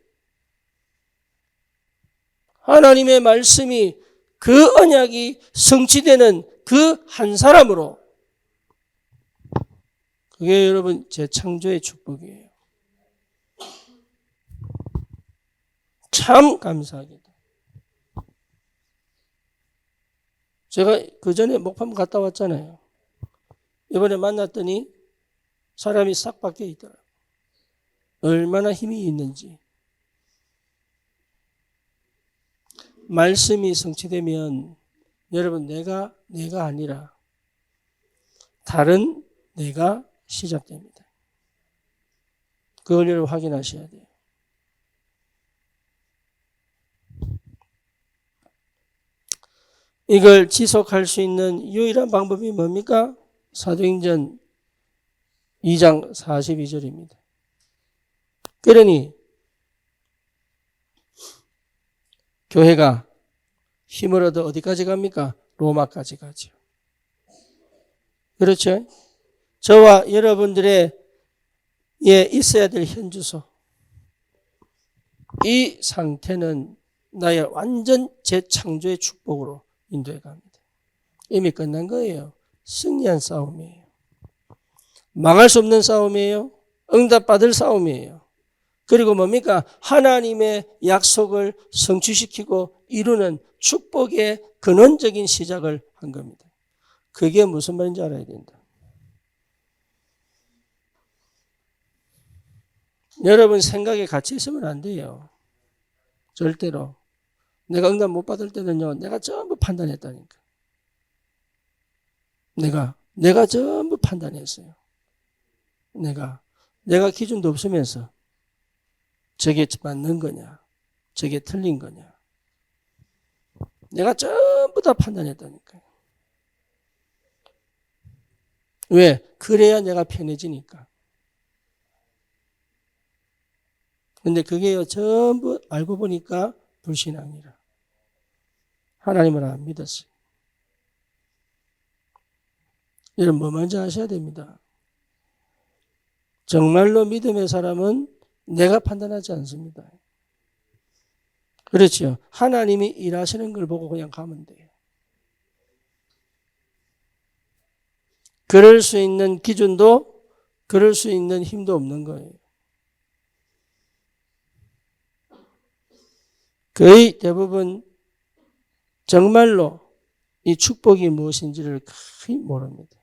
하나님의 말씀이 그 언약이 성취되는 그 한 사람으로, 그게 여러분 재창조의 축복이에요. 참 감사하게도. 제가 그 전에 목포 갔다 왔잖아요. 이번에 만났더니 사람이 싹 바뀌어 있더라고요. 얼마나 힘이 있는지. 말씀이 성취되면 여러분 내가 아니라 다른 내가 시작됩니다. 그걸 여러분 확인하셔야 돼요. 이걸 지속할 수 있는 유일한 방법이 뭡니까? 사도행전 2장 42절입니다. 그러니 교회가 힘을 얻어 어디까지 갑니까? 로마까지 가죠. 그렇죠? 저와 여러분들의 있어야 될 현주소. 이 상태는 나의 완전 재창조의 축복으로 인도해 갑니다. 이미 끝난 거예요. 승리한 싸움이에요. 망할 수 없는 싸움이에요. 응답받을 싸움이에요. 그리고 뭡니까? 하나님의 약속을 성취시키고 이루는 축복의 근원적인 시작을 한 겁니다. 그게 무슨 말인지 알아야 된다. 여러분 생각에 갇혀 있으면 안 돼요. 절대로. 내가 응답 못 받을 때는요, 내가 전부 판단했다니까. 내가 전부 판단했어요. 내가 기준도 없으면서 저게 맞는 거냐, 저게 틀린 거냐. 내가 전부 다 판단했다니까요. 왜? 그래야 내가 편해지니까. 근데 그게요, 전부 알고 보니까 불신앙이라. 하나님을 안 믿었어요. 여러분, 뭐 먼저 하셔야 됩니다. 정말로 믿음의 사람은 내가 판단하지 않습니다. 그렇죠. 하나님이 일하시는 걸 보고 그냥 가면 돼요. 그럴 수 있는 기준도, 그럴 수 있는 힘도 없는 거예요. 거의 대부분 정말로 이 축복이 무엇인지를 거의 모릅니다.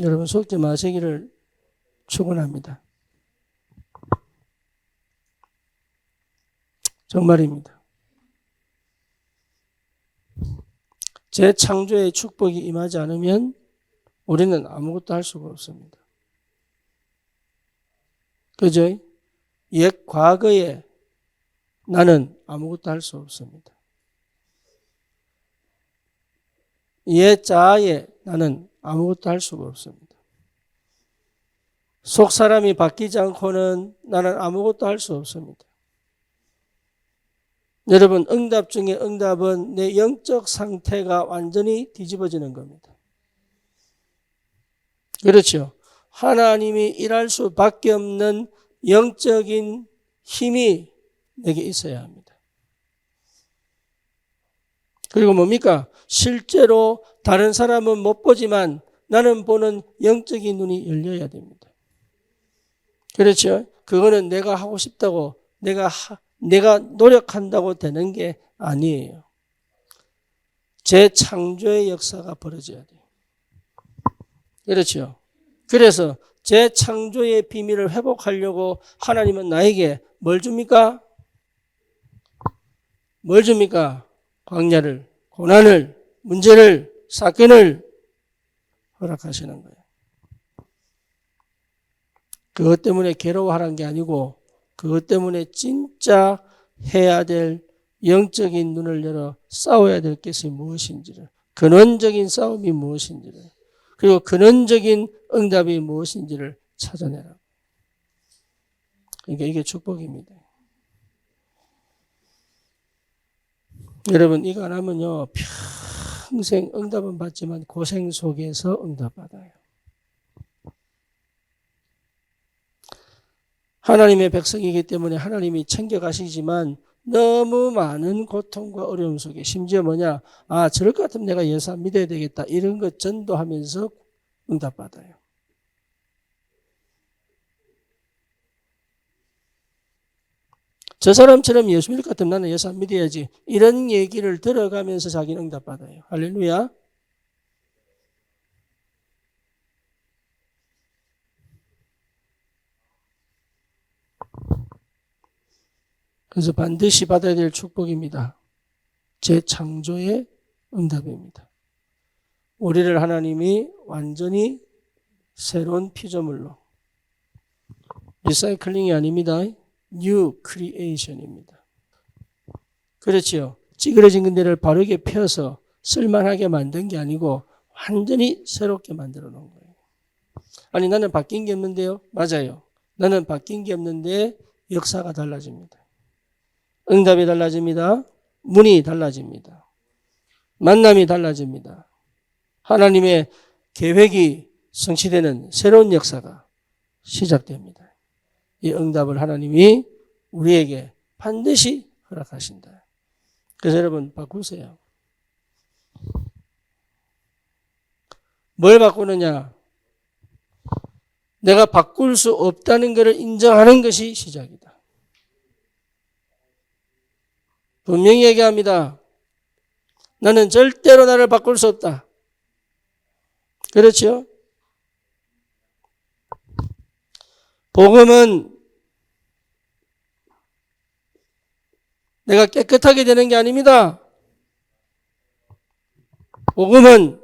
여러분 속지 마시기를 축원합니다. 정말입니다. 재창조의 축복이 임하지 않으면 우리는 아무것도 할 수가 없습니다. 그죠? 옛 과거에 나는 아무것도 할 수 없습니다. 옛 자아에 나는 아무것도 할 수가 없습니다. 속 사람이 바뀌지 않고는 나는 아무것도 할 수 없습니다. 여러분, 응답 중에 응답은 내 영적 상태가 완전히 뒤집어지는 겁니다. 그렇죠. 하나님이 일할 수밖에 없는 영적인 힘이 내게 있어야 합니다. 그리고 뭡니까? 실제로 다른 사람은 못 보지만 나는 보는 영적인 눈이 열려야 됩니다. 그렇죠. 그거는 내가 하고 싶다고 내가 노력한다고 되는 게 아니에요. 재창조의 역사가 벌어져야 돼요. 그렇죠. 그래서 재창조의 비밀을 회복하려고 하나님은 나에게 뭘 줍니까? 뭘 줍니까? 광야를, 고난을, 문제를, 사건을 허락하시는 거예요. 그것 때문에 괴로워하라는 게 아니고 그것 때문에 진짜 해야 될 영적인 눈을 열어 싸워야 될 것이 무엇인지를, 근원적인 싸움이 무엇인지를, 그리고 근원적인 응답이 무엇인지를 찾아내라. 그러니까 이게 축복입니다. 여러분 이거 안 하면요 평생 응답은 받지만 고생 속에서 응답받아요. 하나님의 백성이기 때문에 하나님이 챙겨가시지만 너무 많은 고통과 어려움 속에 심지어 뭐냐 저럴 것 같으면 내가 예수 믿어야 되겠다 이런 것 전도하면서 응답받아요. 저 사람처럼 예수 믿을 것 같으면 나는 예수 안 믿어야지 이런 얘기를 들어가면서 자기는 응답받아요. 할렐루야. 그래서 반드시 받아야 될 축복입니다. 재창조의 응답입니다. 우리를 하나님이 완전히 새로운 피조물로, 리사이클링이 아닙니다. 뉴 크리에이션입니다. 그렇지요. 찌그러진 데를 바르게 펴서 쓸만하게 만든 게 아니고 완전히 새롭게 만들어 놓은 거예요. 아니 나는 바뀐 게 없는데요. 맞아요. 나는 바뀐 게 없는데 역사가 달라집니다. 응답이 달라집니다. 문이 달라집니다. 만남이 달라집니다. 하나님의 계획이 성취되는 새로운 역사가 시작됩니다. 이 응답을 하나님이 우리에게 반드시 허락하신다. 그래서 여러분 바꾸세요. 뭘 바꾸느냐? 내가 바꿀 수 없다는 것을 인정하는 것이 시작이다. 분명히 얘기합니다. 나는 절대로 나를 바꿀 수 없다. 그렇죠? 복음은 내가 깨끗하게 되는 게 아닙니다. 복음은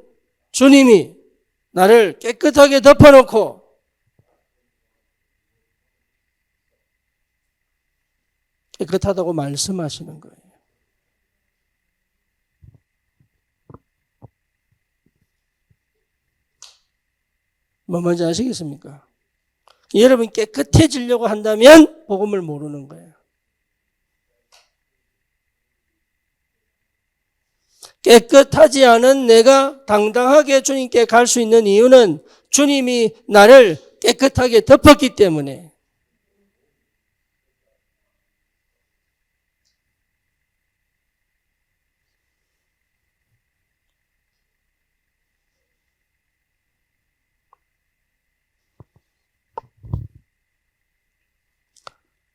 주님이 나를 깨끗하게 덮어놓고 깨끗하다고 말씀하시는 거예요. 뭐 뭔지 아시겠습니까? 여러분 깨끗해지려고 한다면 복음을 모르는 거예요. 깨끗하지 않은 내가 당당하게 주님께 갈 수 있는 이유는 주님이 나를 깨끗하게 덮었기 때문에.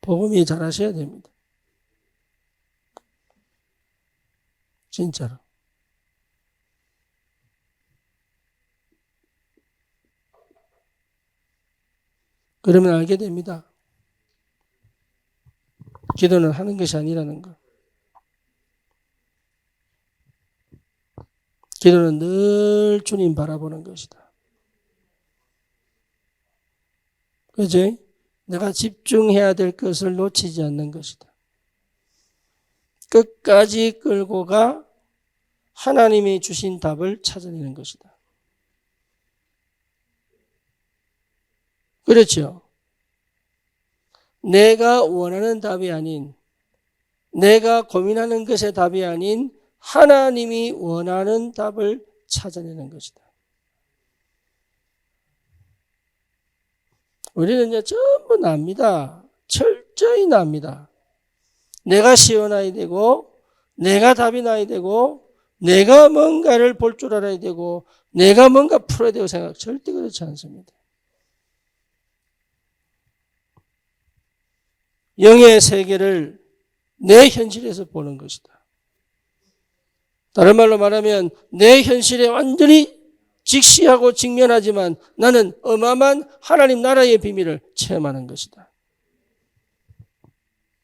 복음 이해 잘 하셔야 됩니다. 진짜로. 그러면 알게 됩니다. 기도는 하는 것이 아니라는 거. 기도는 늘 주님 바라보는 것이다. 그죠? 내가 집중해야 될 것을 놓치지 않는 것이다. 끝까지 끌고 가 하나님이 주신 답을 찾아내는 것이다. 그렇죠? 내가 원하는 답이 아닌, 내가 고민하는 것의 답이 아닌 하나님이 원하는 답을 찾아내는 것이다. 우리는 이제 전부 납니다. 철저히 납니다. 내가 시원해야 되고, 내가 답이 나야 되고, 내가 뭔가를 볼 줄 알아야 되고, 내가 뭔가 풀어야 되고 생각, 절대 그렇지 않습니다. 영의 세계를 내 현실에서 보는 것이다. 다른 말로 말하면 내 현실에 완전히 직시하고 직면하지만 나는 어마어마한 하나님 나라의 비밀을 체험하는 것이다.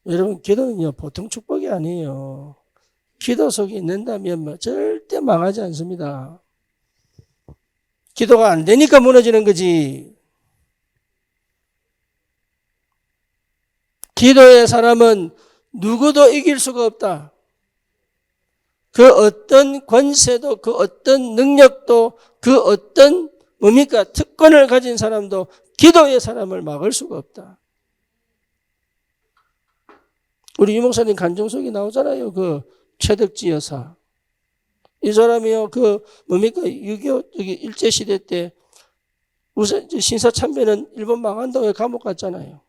여러분, 기도는요 보통 축복이 아니에요. 기도 속에 있는다면 절대 망하지 않습니다. 기도가 안 되니까 무너지는 거지. 기도의 사람은 누구도 이길 수가 없다. 그 어떤 권세도, 그 어떤 능력도, 그 어떤 뭡니까? 특권을 가진 사람도 기도의 사람을 막을 수가 없다. 우리 유목사님 간증 속에 나오잖아요. 그 최덕지 여사. 이 사람이요, 그 뭡니까? 6.25 일제시대 때 우선 신사참배는 일본 망한다고 감옥 갔잖아요.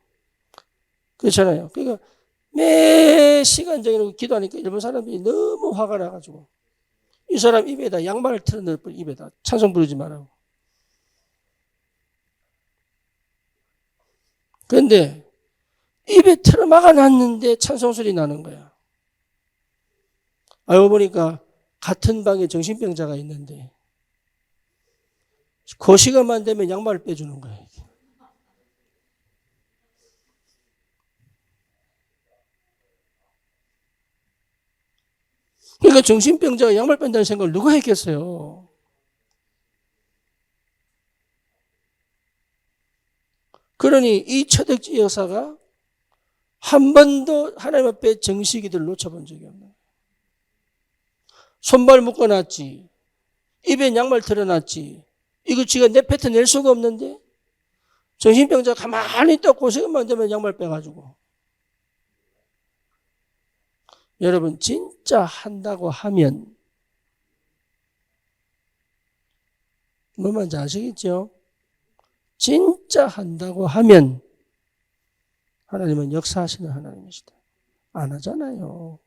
그렇잖아요. 그러니까 매 시간 정해놓고 기도하니까 일본 사람들이 너무 화가 나가지고 이 사람 입에다 양말을 틀어넣을 뿐 입에다 찬송 부르지 말라고. 그런데 입에 틀어막아 놨는데 찬송 소리 나는 거야. 알고 보니까 같은 방에 정신병자가 있는데 그 시간만 되면 양말을 빼주는 거야. 그러니까 정신병자가 양말 뺀다는 생각을 누가 했겠어요? 그러니 이 최덕지 여사가 한 번도 하나님 앞에 정식이들 놓쳐본 적이 없는 거예요. 손발 묶어놨지. 입에 양말 틀어놨지. 이거 지가 내뱉어 낼 수가 없는데 정신병자가 가만히 또 그 시간만 되면 양말 빼가지고. 여러분 진짜 한다고 하면 뭐 뭔지 아시겠죠? 진짜 한다고 하면 하나님은 역사하시는 하나님이시다. 안 하잖아요.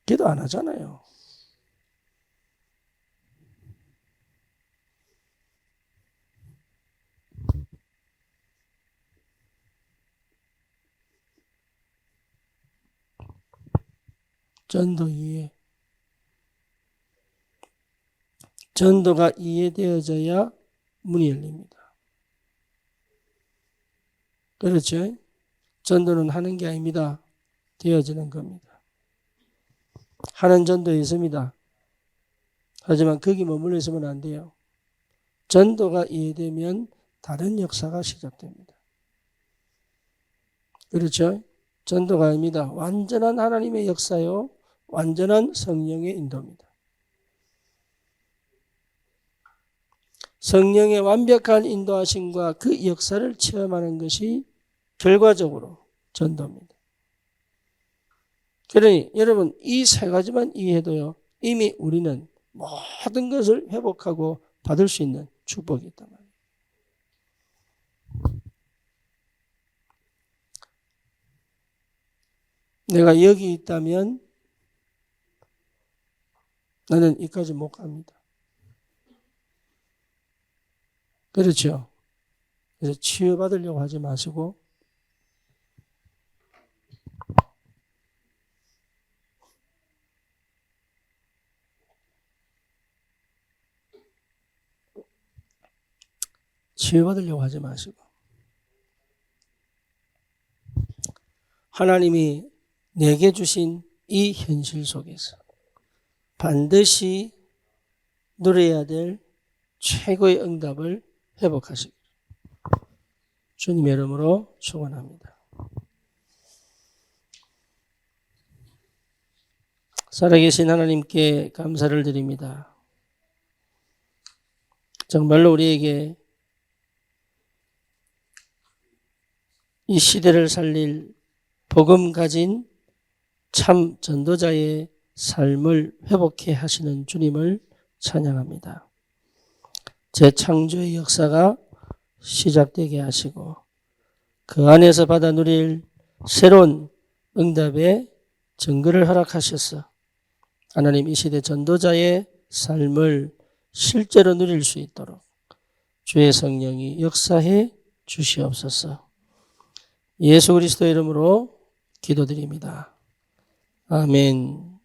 기도 안 하잖아요. 전도 이해. 전도가 이해되어져야 문이 열립니다. 그렇죠? 전도는 하는 게 아닙니다. 되어지는 겁니다. 하는 전도 있습니다. 하지만 거기 머물러 있으면 안 돼요. 전도가 이해되면 다른 역사가 시작됩니다. 그렇죠? 전도가 아닙니다. 완전한 하나님의 역사요. 완전한 성령의 인도입니다. 성령의 완벽한 인도하심과 그 역사를 체험하는 것이 결과적으로 전도입니다. 그러니 여러분 이 세 가지만 이해해도요. 이미 우리는 모든 것을 회복하고 받을 수 있는 축복이 있단 말이에요. 내가 여기 있다면 나는 이까지 못 갑니다. 그렇죠? 그래서 치유받으려고 하지 마시고 치유받으려고 하지 마시고 하나님이 내게 주신 이 현실 속에서 반드시 누려야 될 최고의 응답을 회복하시길 주님의 이름으로 축원합니다. 살아계신 하나님께 감사를 드립니다. 정말로 우리에게 이 시대를 살릴 복음 가진 참 전도자의 삶을 회복해 하시는 주님을 찬양합니다. 재창조의 역사가 시작되게 하시고 그 안에서 받아 누릴 새로운 응답의 증거를 허락하셔서 하나님 이 시대 전도자의 삶을 실제로 누릴 수 있도록 주의 성령이 역사해 주시옵소서. 예수 그리스도의 이름으로 기도드립니다. 아멘.